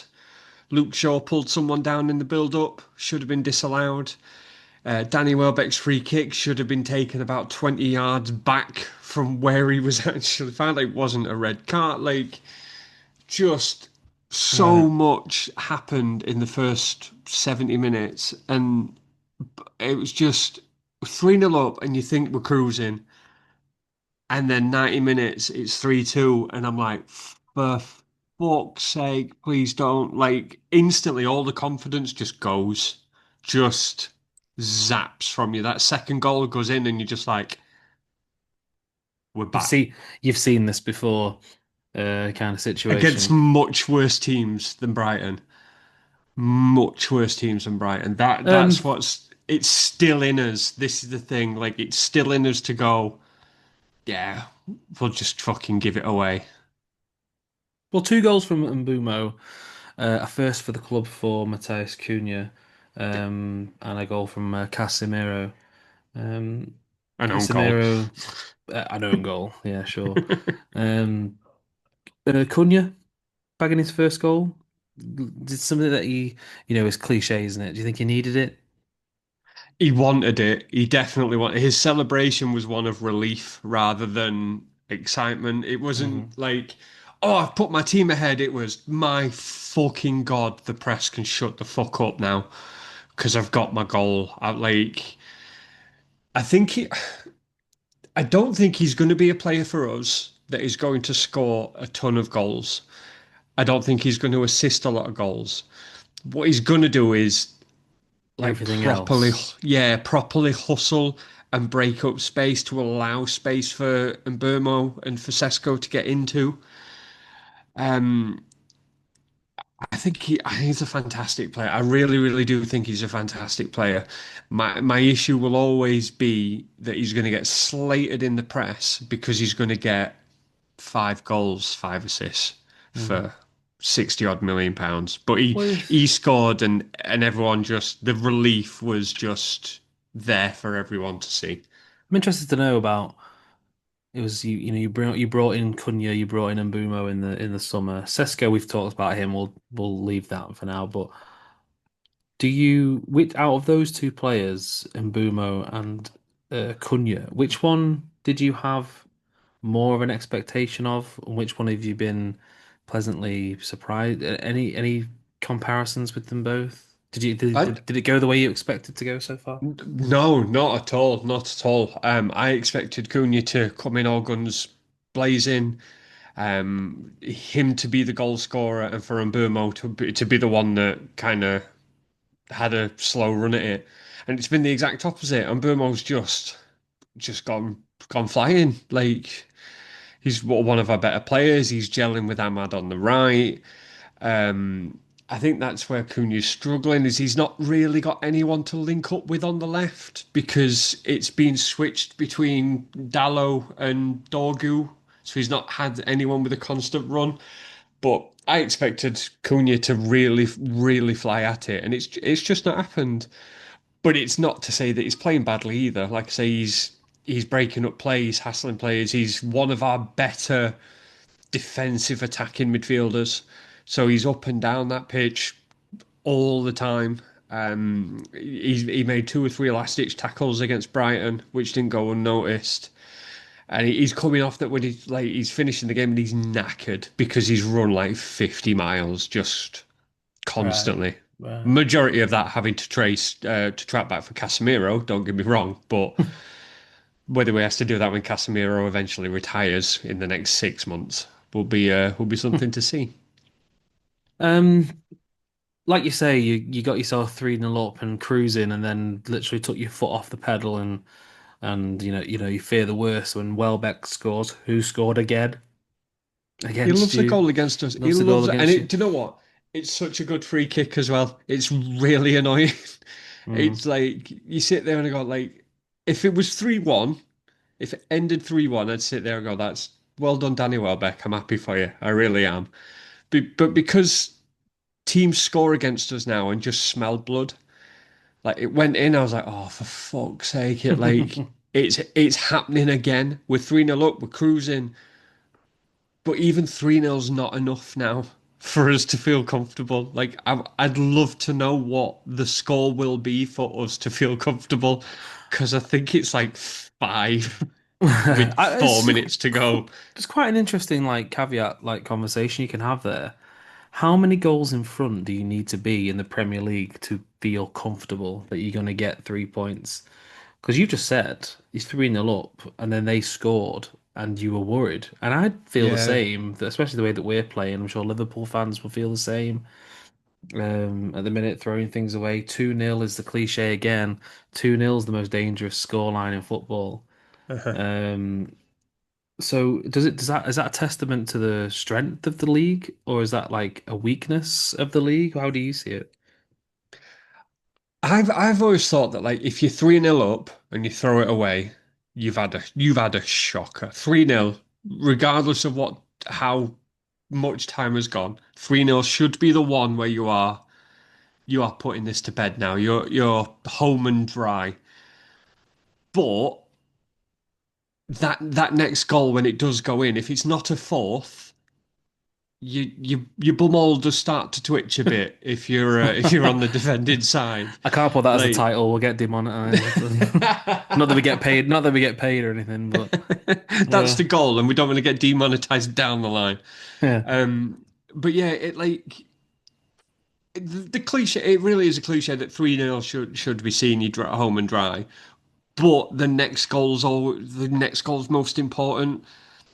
Luke Shaw pulled someone down in the build-up, should have been disallowed. Danny Welbeck's free kick should have been taken about 20 yards back from where he was actually found. Like, it wasn't a red card. Like, just so right. much happened in the first 70 minutes. And it was just 3-0 up, and you think we're cruising. And then 90 minutes, it's 3-2. And I'm like, for fuck's sake, please don't. Like, instantly, all the confidence just goes, just zaps from you. That second goal goes in, and you're just like, we're You've back. seen you've seen this before, kind of Against situation. much worse teams than Brighton. Much worse teams than Brighton. That's Um, what's it's still in us. This is the thing. Like, it's still in us to go, yeah, we'll just fucking give it away. well, 2 goals from Mbumo. A first for the club for Matheus Cunha, and a goal from Casemiro. Um, An own goal. Casemiro, an own goal, yeah, sure. Um, Cunha bagging his first goal. Did something that is cliche, isn't it? Do you think he needed it? He wanted it. He definitely wanted. His celebration was one of relief rather than excitement. It Hmm. wasn't like, oh, I've put my team ahead. It was, my fucking God, the press can shut the fuck up now because I've got my goal. I think I don't think he's going to be a player for us that is going to score a ton of goals. I don't think he's going to assist a lot of goals. What he's going to do is like Everything properly, else. yeah, properly hustle and break up space to allow space for Mbermo and for Sesko to get into. Um, I think he's a fantastic player. I really, really do think he's a fantastic player. My issue will always be that he's going to get slated in the press because he's going to get 5 goals, 5 assists Hmm. for 60 odd million pounds. But he With scored, and everyone just, the relief was just there for everyone to see. I'm interested to know about. It was you brought in Cunha, you brought in Mbumo in the summer. Sesko, we've talked about him. We'll leave that for now. But which out of those two players, Mbumo and Cunha, which one did you have more of an expectation of, and which one have you been pleasantly surprised? Any comparisons with them both? Did you did, I, did, did it go the way you expected to go so far? no, not at all, not at all. I expected Cunha to come in all guns blazing. Him to be the goal scorer and for Mbeumo to be the one that kind of had a slow run at it. And it's been the exact opposite. Mbeumo's just gone flying. Like he's one of our better players. He's gelling with Ahmad on the right. Um, I think that's where Cunha's struggling is he's not really got anyone to link up with on the left because it's been switched between Dallo and Dorgu. So he's not had anyone with a constant run. But I expected Cunha to really, really fly at it, and it's just not happened. But it's not to say that he's playing badly either. Like I say, he's breaking up plays, hassling players. He's one of our better defensive attacking midfielders. So he's up and down that pitch all the time. He made two or three last ditch tackles against Brighton, which didn't go unnoticed. And he's coming off that when he's finishing the game and he's knackered because he's run like 50 miles just Right. constantly. Right. Majority of that having to track back for Casemiro. Don't get me wrong, but whether we has to do that when Casemiro eventually retires in the next 6 months will be something to see. Um, like you say, you got yourself 3-0 up and cruising, and then literally took your foot off the pedal, and you fear the worst when Welbeck scores. Who scored again He against loves a you? goal against us. He Loves the goal loves it, and against you. do you know what? It's such a good free kick as well. It's really annoying. Mm. It's like you sit there and go like, if it was 3-1, if it ended 3-1, I'd sit there and go, "That's well done, Danny Welbeck. I'm happy for you. I really am." But because teams score against us now and just smell blood, like it went in, I was like, "Oh, for fuck's sake!" It's happening again. We're 3-0 up. We're cruising. But even 3-0's not enough now for us to feel comfortable. Like, I'd love to know what the score will be for us to feel comfortable because I think it's like five with four It's minutes to go. it's quite an interesting like caveat like conversation you can have there. How many goals in front do you need to be in the Premier League to feel comfortable that you're going to get 3 points? Because you just said he's 3-0 up and then they scored and you were worried. And I'd feel the Yeah. same, especially the way that we're playing. I'm sure Liverpool fans will feel the same. At the minute, throwing things away. 2-0 is the cliche again. 2-0 is the most dangerous scoreline in football. Uh-huh. Um, so is that a testament to the strength of the league, or is that like a weakness of the league? How do you see it? I've always thought that like if you're 3-0 up and you throw it away, you've had a shocker. 3-0, regardless of what how much time has gone, 3-0 should be the one where you are putting this to bed now. You're home and dry. But that next goal when it does go in, if it's not a fourth, your bumhole does start to twitch a bit if you're on the defending side. I can't put that as the Like title. We'll get demonetized. Not that we get paid, not that we get paid or anything, but that's yeah, the goal, and we don't want to get demonetized down the line. yeah, But yeah, it like the cliche. It really is a cliche that 3-0 should be seen you home and dry. But the next goal's most important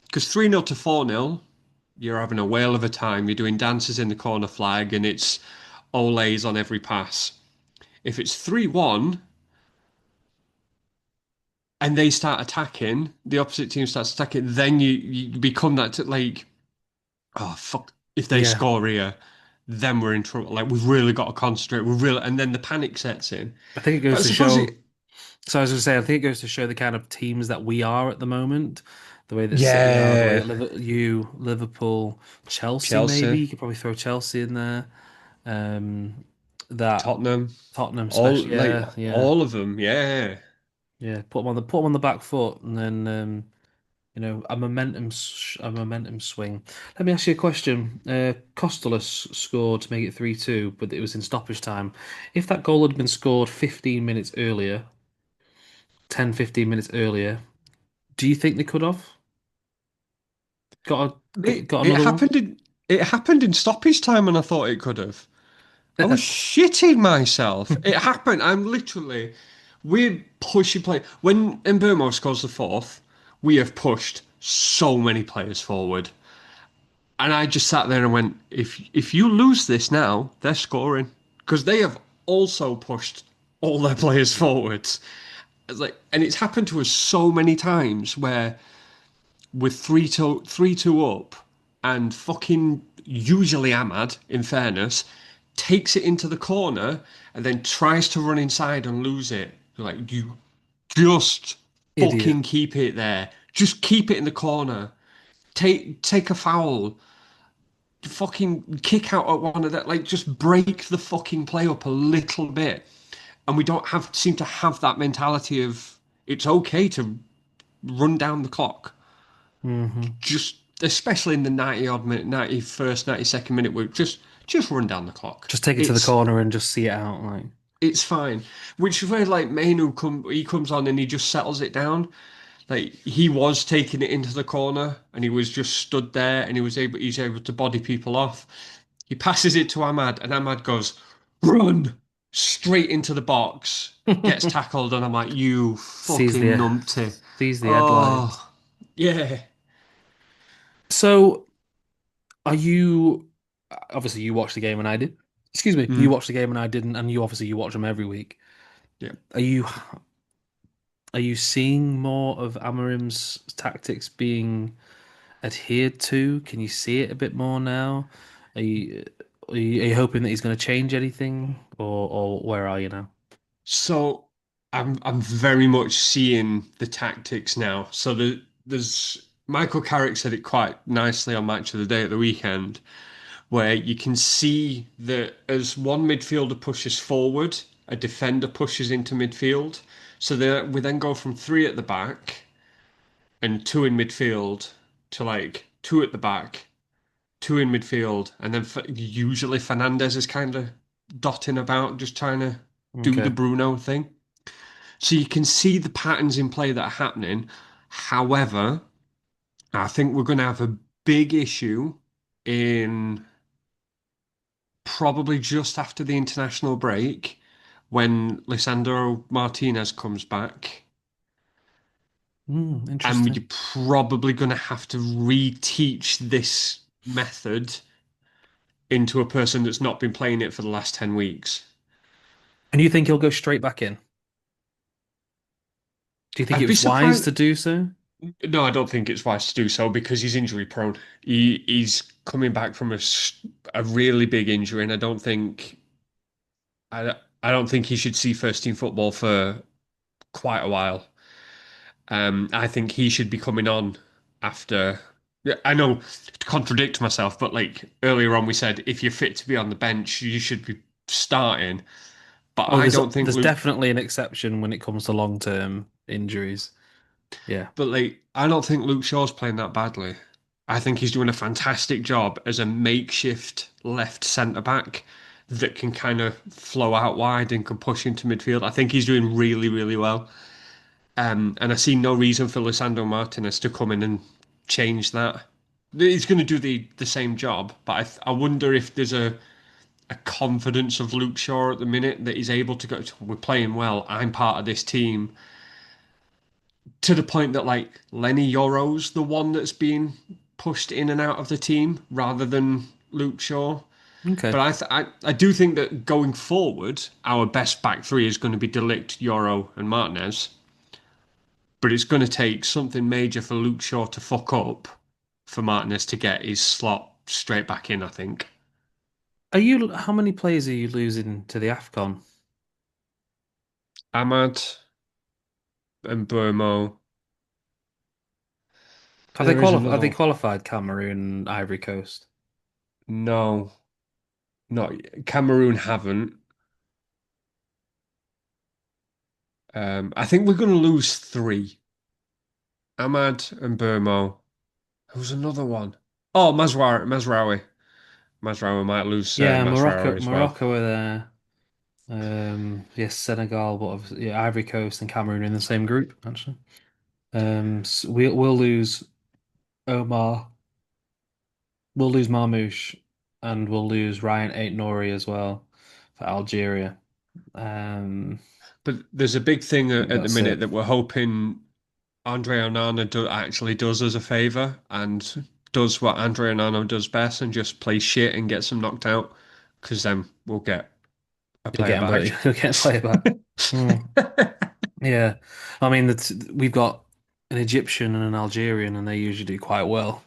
because 3-0 to 4-0, you're having a whale of a time. You're doing dances in the corner flag and it's olays on every pass. If it's 3-1 and they start attacking, the opposite team starts attacking, then you become that like, oh fuck, if they yeah. score here, then we're in trouble. Like we've really got to concentrate. We're really, and then the panic sets in. I think it But I goes to suppose show. it, So I was going to say, I think it goes to show the kind of teams that we are at the moment, the way that City are, the way yeah, that Liverpool, Chelsea, maybe Chelsea, you could probably throw Chelsea in there. That Tottenham, Tottenham all special, like yeah, yeah, all of them, yeah. yeah. Put them on the back foot, and then a momentum swing. Let me ask you a question. Costello scored to make it 3-2, but it was in stoppage time. If that goal had been scored 15 minutes earlier, 10, 15 minutes earlier, do you think they could have got It another one? happened in stoppage time, and I thought it could have. I was shitting myself. It happened. We're pushing play. When Mbeumo scores the fourth, we have pushed so many players forward. And I just sat there and went, if you lose this now, they're scoring because they have also pushed all their players forwards. It's like, and it's happened to us so many times where we're 3-2 up, and fucking usually Ahmad, in fairness, takes it into the corner and then tries to run inside and lose it. Like you just Idiot. fucking keep it there. Just keep it in the corner. Take a foul, fucking kick out at one of that, like just break the fucking play up a little bit. And we don't have seem to have that mentality of it's okay to run down the clock. Hmm. Just especially in the 90 odd minute, 91st, 92nd minute, where just run down the clock. Just take it to the It's corner and just see it out. Like, it's fine. Which is where like Mainu he comes on and he just settles it down. Like he was taking it into the corner and he was just stood there and he's able to body people off. He passes it to Ahmad and Ahmad goes, run straight into the box, gets tackled, and I'm like, you sees fucking the numpty. sees the headlines. Oh yeah. So, are you? Obviously, you watched the game and I did. Excuse me. You Mm, watched the game and I didn't, and you watch them every week. yeah. Are you? Are you seeing more of Amorim's tactics being adhered to? Can you see it a bit more now? Are you? Are you hoping that he's going to change anything, or where are you now? So I'm very much seeing the tactics now. So there's Michael Carrick said it quite nicely on Match of the Day at the weekend, where you can see that as one midfielder pushes forward, a defender pushes into midfield. So we then go from three at the back and two in midfield to like two at the back, two in midfield, and then usually Fernandez is kind of dotting about, just trying to do the Okay. Bruno thing. So you can see the patterns in play that are happening. However, I think we're going to have a big issue in probably just after the international break when Lisandro Martinez comes back. And Interesting. you're probably going to have to reteach this method into a person that's not been playing it for the last 10 weeks. And you think he'll go straight back in? Do you think I'd it be was wise surprised. to do so? No, I don't think it's wise to do so because he's injury prone. He's coming back from a really big injury, and I don't think he should see first team football for quite a while. I think he should be coming on after. Yeah, I know to contradict myself, but like earlier on, we said if you're fit to be on the bench, you should be starting. But Oh, I don't think there's Luke. definitely an exception when it comes to long-term injuries. Yeah. But like, I don't think Luke Shaw's playing that badly. I think he's doing a fantastic job as a makeshift left centre back that can kind of flow out wide and can push into midfield. I think he's doing really, really well. And I see no reason for Lisandro Martinez to come in and change that. He's going to do the same job, but I wonder if there's a confidence of Luke Shaw at the minute that he's able to go. We're playing well. I'm part of this team to the point that like Lenny Yoro's the one that's being pushed in and out of the team rather than Luke Shaw. Okay. But I do think that going forward, our best back three is going to be Delict, Yoro, and Martinez. But it's going to take something major for Luke Shaw to fuck up for Martinez to get his slot straight back in, I think. How many players are you losing to the AFCON? Ahmad and Burmo. Have they There is have another they one. qualified Cameroon and Ivory Coast? No, not Cameroon haven't. I think we're going to lose three. Ahmad and Burmo. There was another one. Oh, Mazraoui. Mazraoui might lose Yeah, Mazraoui as well. Morocco are there. Yes, Senegal, but obviously, yeah, Ivory Coast and Cameroon are in the same group, actually. We'll lose Omar, we'll lose Marmoush, and we'll lose Ryan Ait Nouri as well for Algeria. But there's a big thing I think at the that's minute it. that we're hoping Andre Onana actually does us a favour and does what Andrea Nano does best and just plays shit and gets them knocked out, because then we'll get a You'll player get him, but back. you'll get a player back. Hmm. Yeah, I mean we've got an Egyptian and an Algerian, and they usually do quite well.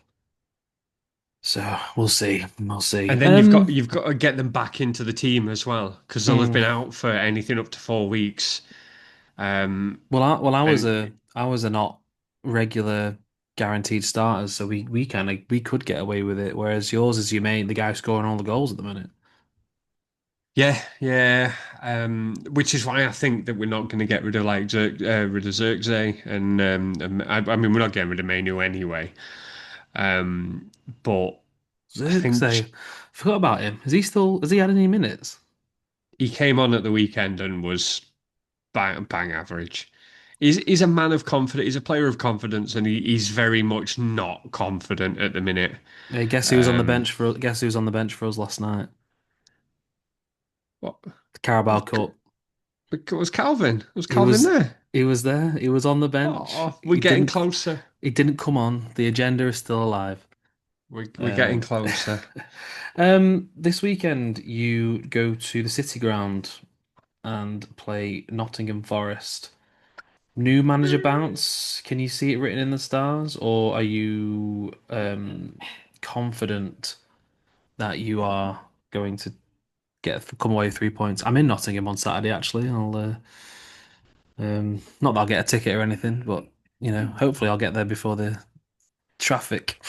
So we'll see. We'll see. And then you've got to get them back into the team as well, because they'll have Hmm. been out for anything up to 4 weeks. Well, I was And a not regular guaranteed starters, so we kind of we could get away with it. Whereas yours is your main, the guy scoring all the goals at the minute. yeah, yeah, which is why I think that we're not going to get rid of rid of Zirkzee, I mean we're not getting rid of Manu anyway. But I think Zirkzee, forgot about him. Is he still? Has he had any minutes? he came on at the weekend and was bang average. He's a man of confidence. He's a player of confidence, and he's very much not confident at the minute. Hey, guess who was on the Um, bench for? Guess who was on the bench for us last night? what The Carabao Cup. was Calvin? Was He Calvin was there? he was there. He was on the bench. Oh, we're getting closer. He didn't come on. The agenda is still alive. We're getting Um, closer. this weekend you go to the City Ground and play Nottingham Forest. New manager bounce. Can you see it written in the stars, or are you confident that you are going to come away with 3 points? I'm in Nottingham on Saturday actually. I'll not that I'll get a ticket or anything, but hopefully I'll get there before the traffic.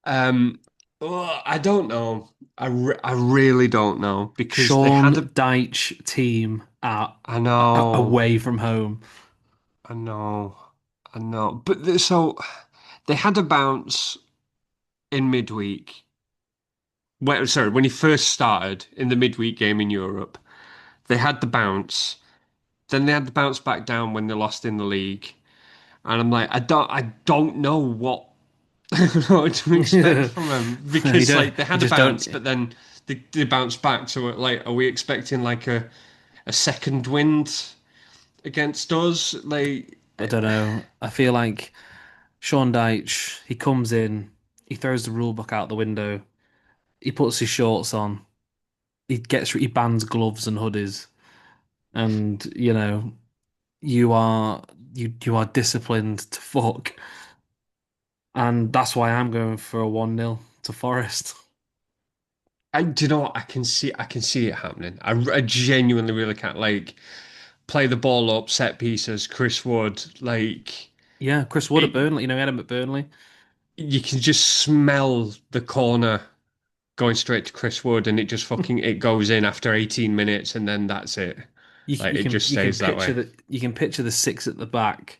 Um, I don't know. I really don't know because they Sean had a. Dyche team at I know, away from home. I know, I know. So they had a bounce in midweek. Sorry, when he first started in the midweek game in Europe, they had the bounce. Then they had the bounce back down when they lost in the league. And I'm like, I don't know what to expect You from them because don't. like they You had a just don't. bounce, but then they bounced back. So like, are we expecting like a second wind against us? Like, I don't know. I feel like Sean Dyche. He comes in. He throws the rule book out the window. He puts his shorts on. He bans gloves and hoodies. And you are disciplined to fuck. And that's why I'm going for a 1-0 to Forest. do you know what? I can see it happening. I genuinely really can't like play the ball up, set pieces. Chris Wood, like Yeah, Chris Wood at it, Burnley. He had him at Burnley. you can just smell the corner going straight to Chris Wood, and it just fucking it goes in after 18 minutes, and then that's it. You, Like you it can just you can stays that picture way. the six at the back.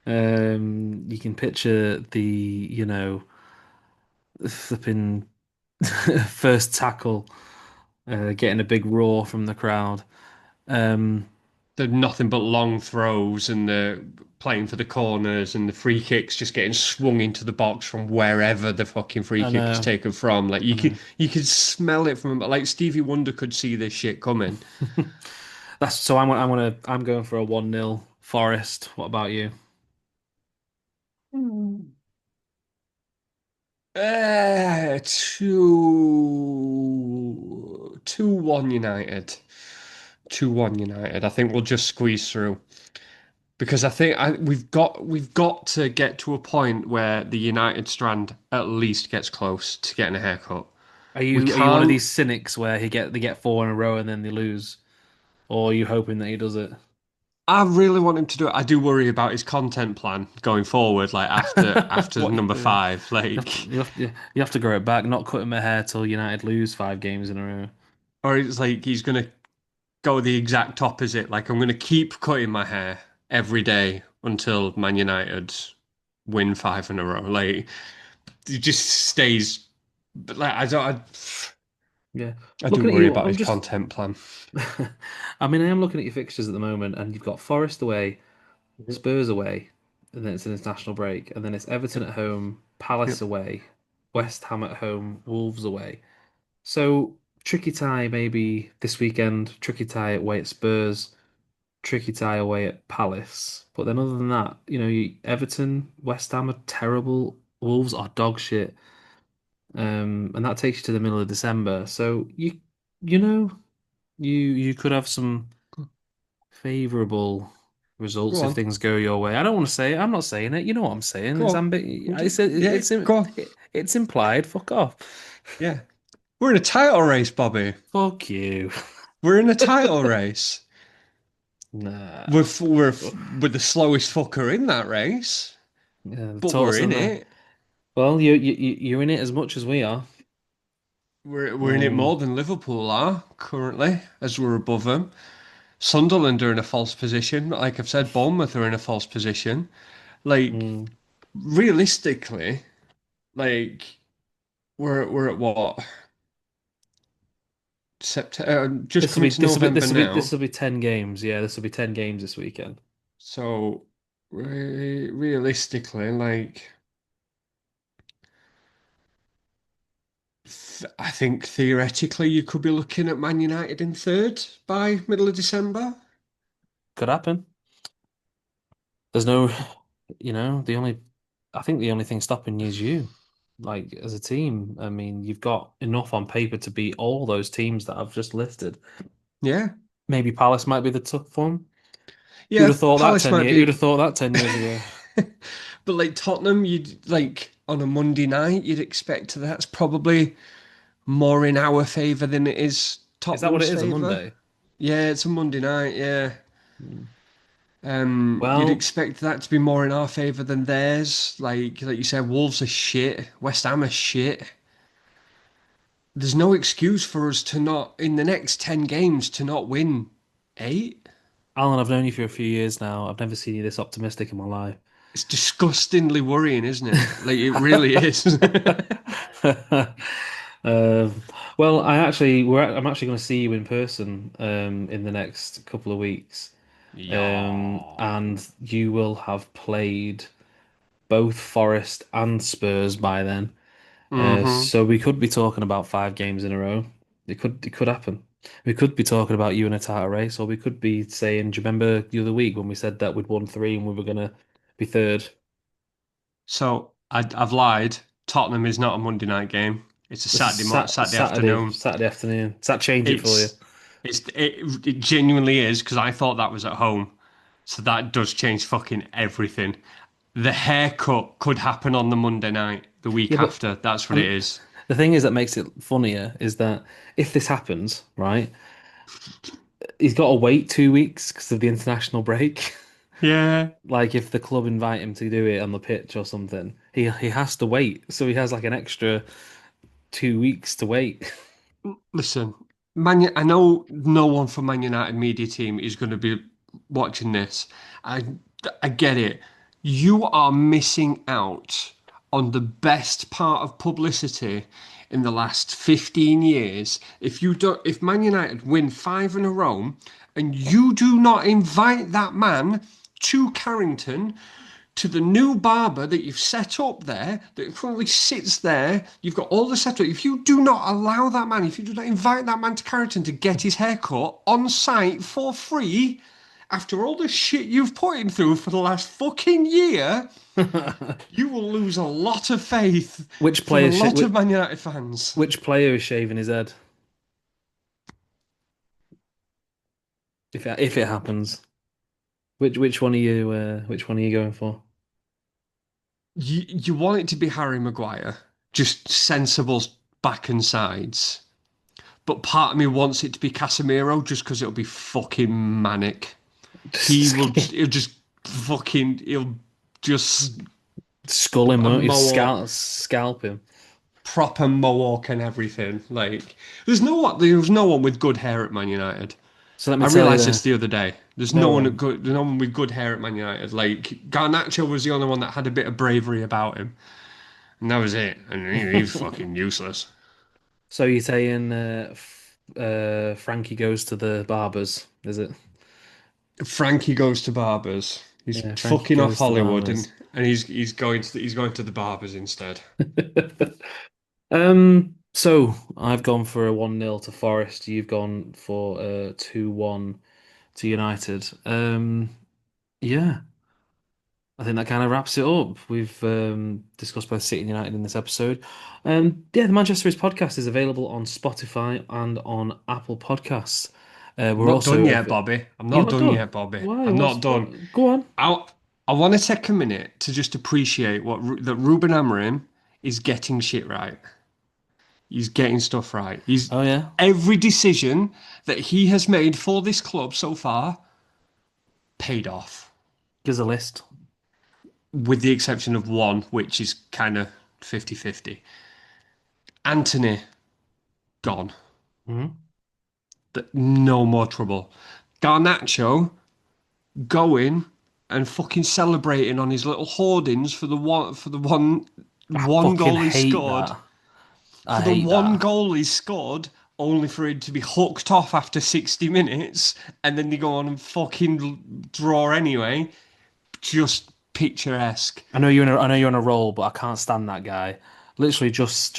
You can picture the flipping first tackle, getting a big roar from the crowd. Um, They're nothing but long throws, and the playing for the corners, and the free kicks just getting swung into the box from wherever the fucking free I kick is know, taken from. Like I know. you could smell it from like Stevie Wonder could see this shit coming. That's so. I'm going for a 1-0 Forest. What about you? Mm. 2-1 United. 2-1 United. I think we'll just squeeze through because we've got to get to a point where the United strand at least gets close to getting a haircut. We Are you one of can't. these cynics where they get four in a row and then they lose, or are you hoping that he does it? I really want him to do it. I do worry about his content plan going forward, like after What number you five, have to like, you have to grow it back, not cutting my hair till United lose 5 games in a row. or it's like he's gonna go the exact opposite. Like I'm gonna keep cutting my hair every day until Man United win five in a row. Like it just stays. But like Yeah, I do looking at worry you, about I'm his just. content plan. I mean, I am looking at your fixtures at the moment, and you've got Forest away, Mhm. Spurs away, and then it's an international break, and then it's Everton Yep, at home, Palace yep. away, West Ham at home, Wolves away. So tricky tie maybe this weekend, tricky tie away at Spurs, tricky tie away at Palace. But then other than that, Everton, West Ham are terrible. Wolves are dog shit. And that takes you to the middle of December. So you know you could have some favorable Go results if on, things go your way. I don't want to say it. I'm not saying it. You know what I'm saying. go It's on. Yeah, go on. it's implied. Fuck off. Yeah, we're in a title race, Bobby. Fuck you. We're in a title race. Nah. We're the slowest fucker in that race, Yeah, but we're tortoise in and the it. well, you're in it as much as we are. We're in it Um, more than Liverpool are currently, as we're above them. Sunderland are in a false position. Like I've said, Bournemouth are in a false position. Like mm. realistically, like we're at what September, just coming to November This now. will be 10 games. Yeah, this will be 10 games this weekend. So realistically, like I think theoretically you could be looking at Man United in third by middle of December. Could happen. There's no, the only I think the only thing stopping you is you. Like as a team, I mean, you've got enough on paper to beat all those teams that I've just listed. Yeah, Maybe Palace might be the tough one. Who'd yeah. have thought that Palace 10 might years? Who'd have be, thought that 10 years ago? but like Tottenham, you'd like on a Monday night, you'd expect that's probably more in our favour than it is Is that what Tottenham's it is, a favour. Monday? Yeah, it's a Monday night. Yeah. Hmm. You'd Well, expect that to be more in our favour than theirs. Like you said, Wolves are shit. West Ham are shit. There's no excuse for us to not in the next 10 games to not win eight. Alan, I've known you for a few years now. I've never seen you this optimistic in my life. It's disgustingly worrying, isn't it? Like it really is. Um, well, I'm actually going to see you in person in the next couple of weeks, Yeah. and you will have played both Forest and Spurs by then. Mm-hmm. So we could be talking about 5 games in a row. It could happen. We could be talking about you in a title race, or we could be saying, do you remember the other week when we said that we'd won three and we were gonna be third? So I've lied. Tottenham is not a Monday night game. It's a This is Saturday afternoon. Saturday afternoon. Does that change it for you? It's it genuinely is because I thought that was at home. So that does change fucking everything. The haircut could happen on the Monday night, the Yeah, week but after. That's what it um, is. the thing is that makes it funnier is that if this happens, right, he's got to wait 2 weeks because of the international break. Yeah. Like if the club invite him to do it on the pitch or something, he has to wait. So he has like an extra 2 weeks to wait. Listen, I know no one from Man United media team is going to be watching this. I I get it. You are missing out on the best part of publicity in the last 15 years. If Man United win five in a row and you do not invite that man to Carrington to the new barber that you've set up there, that currently sits there. You've got all the setup. If you do not allow that man, if you do not invite that man to Carrington to get his hair cut on site for free, after all the shit you've put him through for the last fucking year, you will lose a lot of faith Which from a player sh lot of Man United fans. which player is shaving his head if it happens? Which one are you going for? You want it to be Harry Maguire, just sensible back and sides. But part of me wants it to be Casemiro just because it'll be fucking manic. He'll just he'll just Skull him, a won't you? mohawk, Scalp him. proper mohawk and everything. Like, there's no one with good hair at Man United. So let me I tell you realised this that the other day. no one. There's no one with good hair at Man United. Like, Garnacho was the only one that had a bit of bravery about him. And that was it. And he's fucking useless. So you're saying Frankie goes to the barbers, is it? Frankie goes to barbers. He's Yeah, Frankie fucking off goes to the Hollywood barbers. and he's going to the barbers instead. So I've gone for a 1-0 to Forest. You've gone for a 2-1 to United. Yeah. I think that kind of wraps it up. We've discussed both City and United in this episode. Yeah, the Manchester is podcast is available on Spotify and on Apple Podcasts. I'm We're not done also yet, Bobby. I'm You're not not done done. yet, Bobby. Why? I'm What's not done. what? Go on. I I want to take a minute to just appreciate that Ruben Amorim is getting shit right. He's getting stuff right. He's Oh yeah, every decision that he has made for this club so far paid off, gives a list. with the exception of one, which is kind of 50-50. Anthony gone. Hmm. No more trouble. Garnacho going and fucking celebrating on his little hoardings for I the one fucking goal he hate scored. that. I For the hate one that. goal he scored, only for him to be hooked off after 60 minutes, and then they go on and fucking draw anyway. Just picturesque. I know you're on a roll, but I can't stand that guy. Literally, just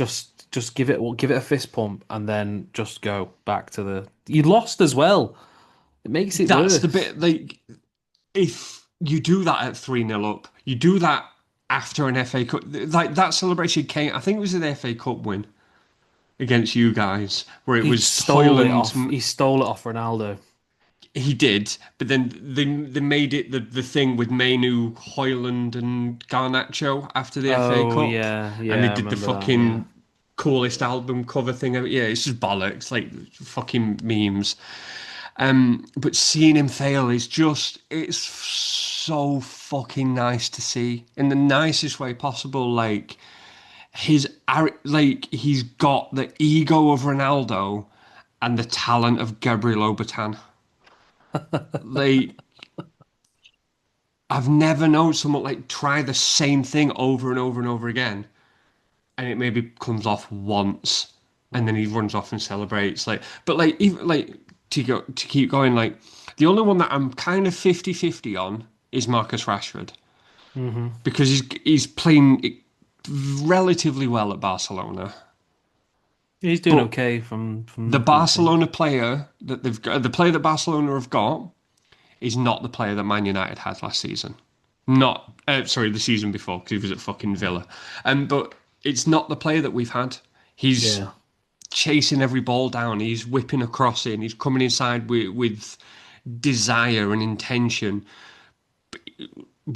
give it a fist pump and then just go back to the. You lost as well. It makes it That's the worse. bit, like, if you do that at 3-0 up, you do that after an FA Cup, like that celebration came, I think it was an FA Cup win against you guys, where it was Hoyland. He stole it off Ronaldo. He did, but then they made it the thing with Mainu, Hoyland, and Garnacho after the FA Oh Cup, yeah, and they yeah, I did the remember that. Yeah. fucking coolest album cover thing. Yeah, it's just bollocks, like fucking memes. But seeing him fail is it's so fucking nice to see in the nicest way possible. Like he's got the ego of Ronaldo and the talent of Gabriel Obertan. Like I've never known someone like try the same thing over and over and over again, and it maybe comes off once, and then Mm. he runs off and celebrates. Like, but like even like to keep going, like the only one that I'm kind of 50-50 on is Marcus Rashford Hmm. because he's playing relatively well at Barcelona. He's doing But okay the from things. Barcelona player that they've got, the player that Barcelona have got, is not the player that Man United had last season. Not, sorry, the season before because he was at fucking Villa. But it's not the player that we've had. He's Yeah. chasing every ball down. He's whipping across it. He's coming inside with desire and intention.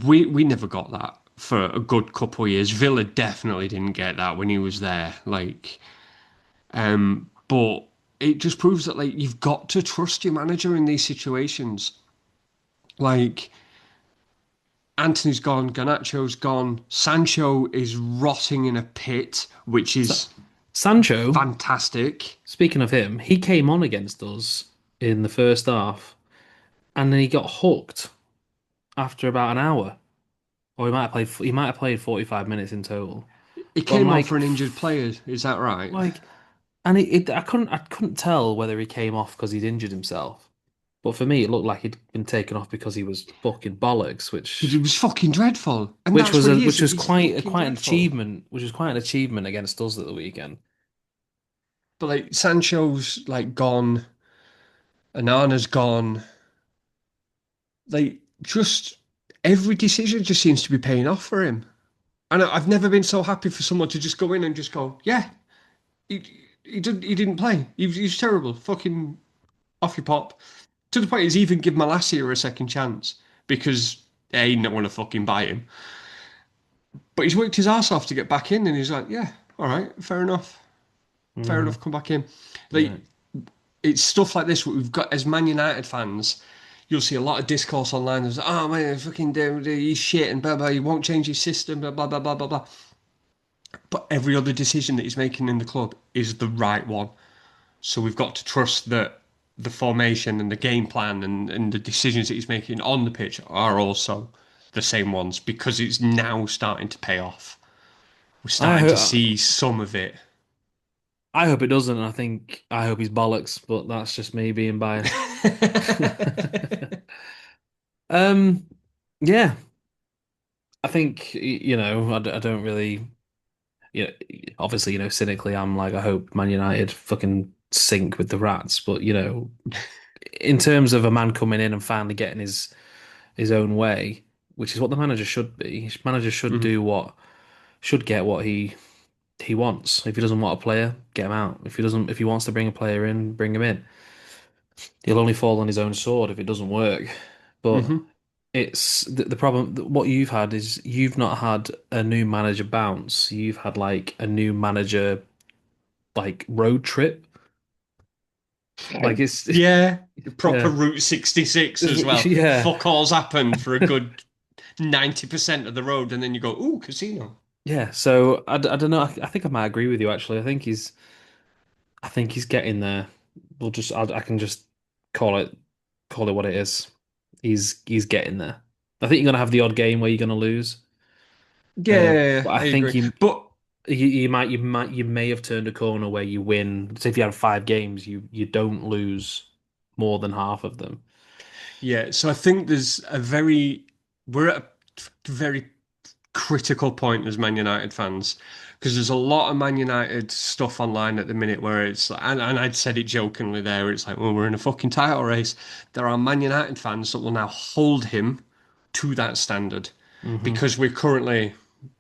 We never got that for a good couple of years. Villa definitely didn't get that when he was there. But it just proves that like you've got to trust your manager in these situations. Like Anthony's gone, Garnacho's gone, Sancho is rotting in a pit, which Sa is Sancho, fantastic. speaking of him, he came on against us in the first half, and then he got hooked after about an hour. Or he might have played 45 minutes in total. He But I'm came on for like, an injured player, is that right? like, and I couldn't tell whether he came off because he'd injured himself. But for me, it looked like he'd been taken off because he was fucking bollocks, Because it was fucking dreadful. And that's what he is. which was He's fucking quite an dreadful. achievement, which was quite an achievement against us at the weekend. But like Sancho's like gone, Anana's gone. Like just every decision just seems to be paying off for him. And I've never been so happy for someone to just go in and just go, yeah, he, he didn't play. He was terrible. Fucking off your pop. To the point he's even give Malacia a second chance because A, he didn't want to fucking buy him. But he's worked his ass off to get back in and he's like, yeah, all right, fair enough. Fair Hmm. enough, come back in. Yeah. Like, it's stuff like this what we've got as Man United fans. You'll see a lot of discourse online. There's, oh man, fucking he's shit and blah blah. He won't change his system. Blah blah blah blah blah blah. But every other decision that he's making in the club is the right one. So we've got to trust that the formation and the game plan and the decisions that he's making on the pitch are also the same ones because it's now starting to pay off. We're I starting to hope see some of it. I hope it doesn't. I hope he's bollocks, but that's just me being biased. Um, yeah, I think I don't really you know obviously cynically I'm like I hope Man United fucking sink with the rats, but in terms of a man coming in and finally getting his own way, which is what the manager should be. Manager should Hmm. do what should get what he wants. If he doesn't want a player, get him out. If he wants to bring a player in, bring him in. He'll only fall on his own sword if it doesn't work. But Hmm. it's the problem. What you've had is you've not had a new manager bounce. You've had like a new manager like road trip. Like it's Yeah, proper yeah Route 66 as well. yeah Fuck all's happened for a good 90% of the road, and then you go, ooh, casino. yeah. So I don't know. I think I might agree with you actually. I think he's getting there. I can just call it call it what it is. He's getting there. I think you're gonna have the odd game where you're gonna lose. Yeah, But I I think agree. But you may have turned a corner where you win. So if you had 5 games, you don't lose more than half of them. yeah, so I think we're at a very critical point as Man United fans because there's a lot of Man United stuff online at the minute where it's and I'd said it jokingly there. It's like, well, we're in a fucking title race. There are Man United fans that will now hold him to that standard Hmm. because we're currently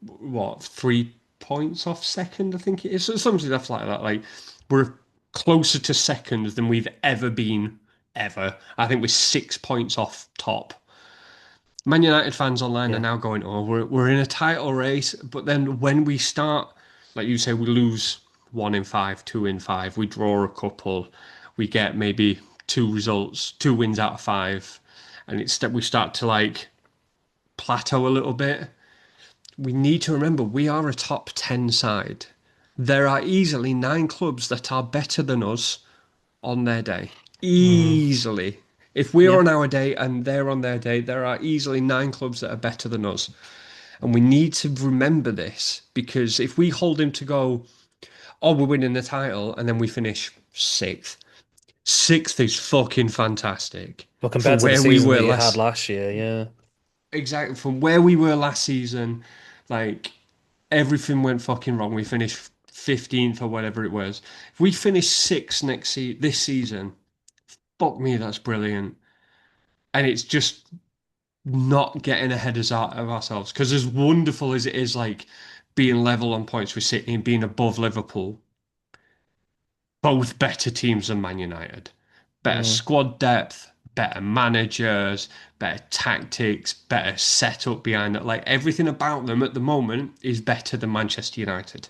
what 3 points off second, I think it is. So something like that. Like we're closer to second than we've ever been ever. I think we're 6 points off top. Man United fans online are Yeah. now going, oh, we're in a title race. But then when we start, like you say, we lose 1 in 5, 2 in 5, we draw a couple, we get maybe 2 results, 2 wins out of 5, and we start to like plateau a little bit. We need to remember we are a top 10 side. There are easily 9 clubs that are better than us on their day. Mm. Easily. If we're Yeah. on our day and they're on their day, there are easily 9 clubs that are better than us. And we need to remember this because if we hold him to go, oh, we're winning the title, and then we finish sixth. Sixth is fucking fantastic. Well, From compared to the where we season were that you had last last year, yeah. exactly from where we were last season, like everything went fucking wrong. We finished 15th or whatever it was. If we finish sixth this season, fuck me, that's brilliant. And it's just not getting ahead of ourselves because as wonderful as it is, like being level on points with City and being above Liverpool, both better teams than Man United, better Mm. squad depth, better managers, better tactics, better setup behind it. Like everything about them at the moment is better than Manchester United.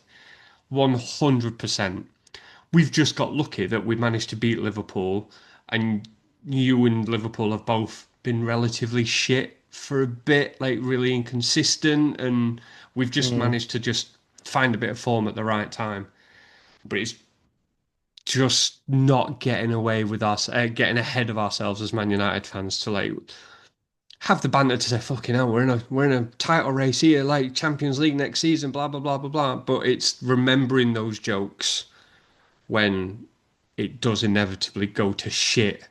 100%. We've just got lucky that we managed to beat Liverpool, and you and Liverpool have both been relatively shit for a bit, like really inconsistent, and we've just Mm. managed to just find a bit of form at the right time. But it's just not getting away with us, getting ahead of ourselves as Man United fans to like have the banter to say, "Fucking hell, we're in a title race here, like Champions League next season, blah blah blah blah blah." But it's remembering those jokes when it does inevitably go to shit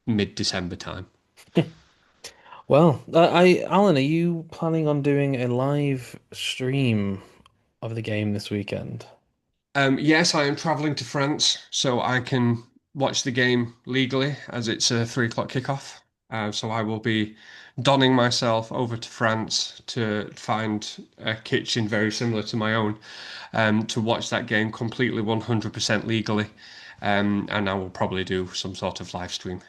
mid-December time. Well, Alan, are you planning on doing a live stream of the game this weekend? Yes, I am travelling to France, so I can watch the game legally as it's a 3 o'clock kickoff. So I will be donning myself over to France to find a kitchen very similar to my own, to watch that game completely 100% legally. And I will probably do some sort of live stream.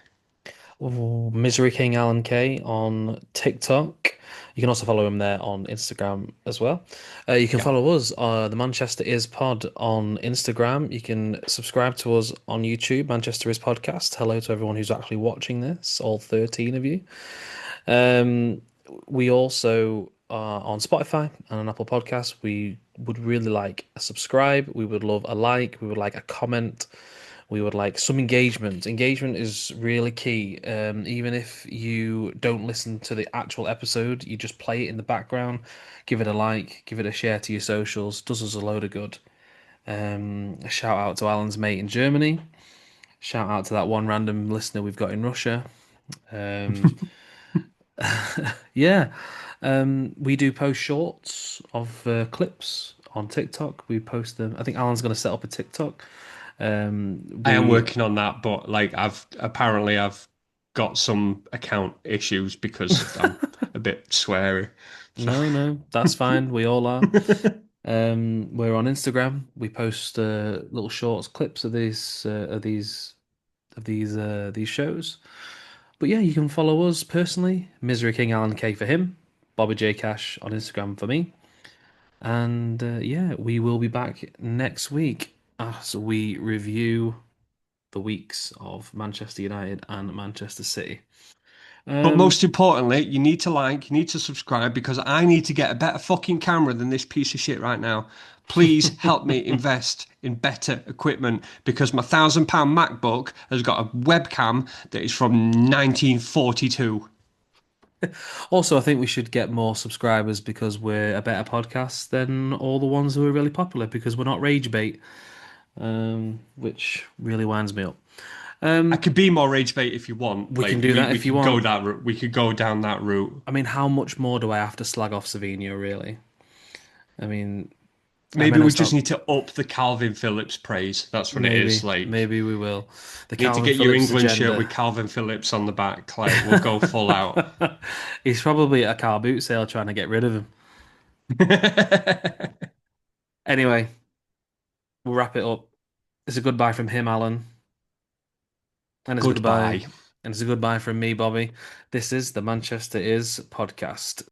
Misery King Alan K on TikTok. You can also follow him there on Instagram as well. You can Yeah. follow us, the Manchester Is Pod on Instagram. You can subscribe to us on YouTube, Manchester Is Podcast. Hello to everyone who's actually watching this, all 13 of you. Um, we also are on Spotify and on Apple Podcasts. We would really like a subscribe. We would love a like. We would like a comment. We would like some engagement. Engagement is really key. Even if you don't listen to the actual episode, you just play it in the background, give it a like, give it a share to your socials. Does us a load of good. A shout out to Alan's mate in Germany. Shout out to that one random listener we've got in Russia. Um, yeah, we do post shorts of clips on TikTok. We post them. I think Alan's going to set up a TikTok. I am We working on that, but like I've got some account issues because I'm a bit sweary. So No, no, that's fine. We all are. We're on Instagram. We post little shorts, clips of these shows. But yeah, you can follow us personally, Misery King Alan K for him, Bobby J Cash on Instagram for me. And yeah, we will be back next week as we review the weeks of Manchester United and Manchester City. But Um, most importantly, you need to like, you need to subscribe because I need to get a better fucking camera than this piece of shit right now. Please help me invest in better equipment because my £1,000 MacBook has got a webcam that is from 1942. Also, I think we should get more subscribers because we're a better podcast than all the ones who are really popular because we're not rage bait, which really winds me up. I Um, could be more rage bait if you want. we can Like do we, that we if you could go want. that route. We could go down that route. I mean, how much more do I have to slag off Savinho, really? I mean, Maybe we Jimenez just not. need to up the Calvin Phillips praise. That's what it is. Like Maybe we will. The you need to Calvin get your Phillips England shirt agenda. with Calvin Phillips on the back. Like we'll go full out. He's probably at a car boot sale trying to get rid of him. Anyway, we'll wrap it up. It's a goodbye from him, Alan, and it's a goodbye, Goodbye. and it's a goodbye from me, Bobby. This is the Manchester Is podcast.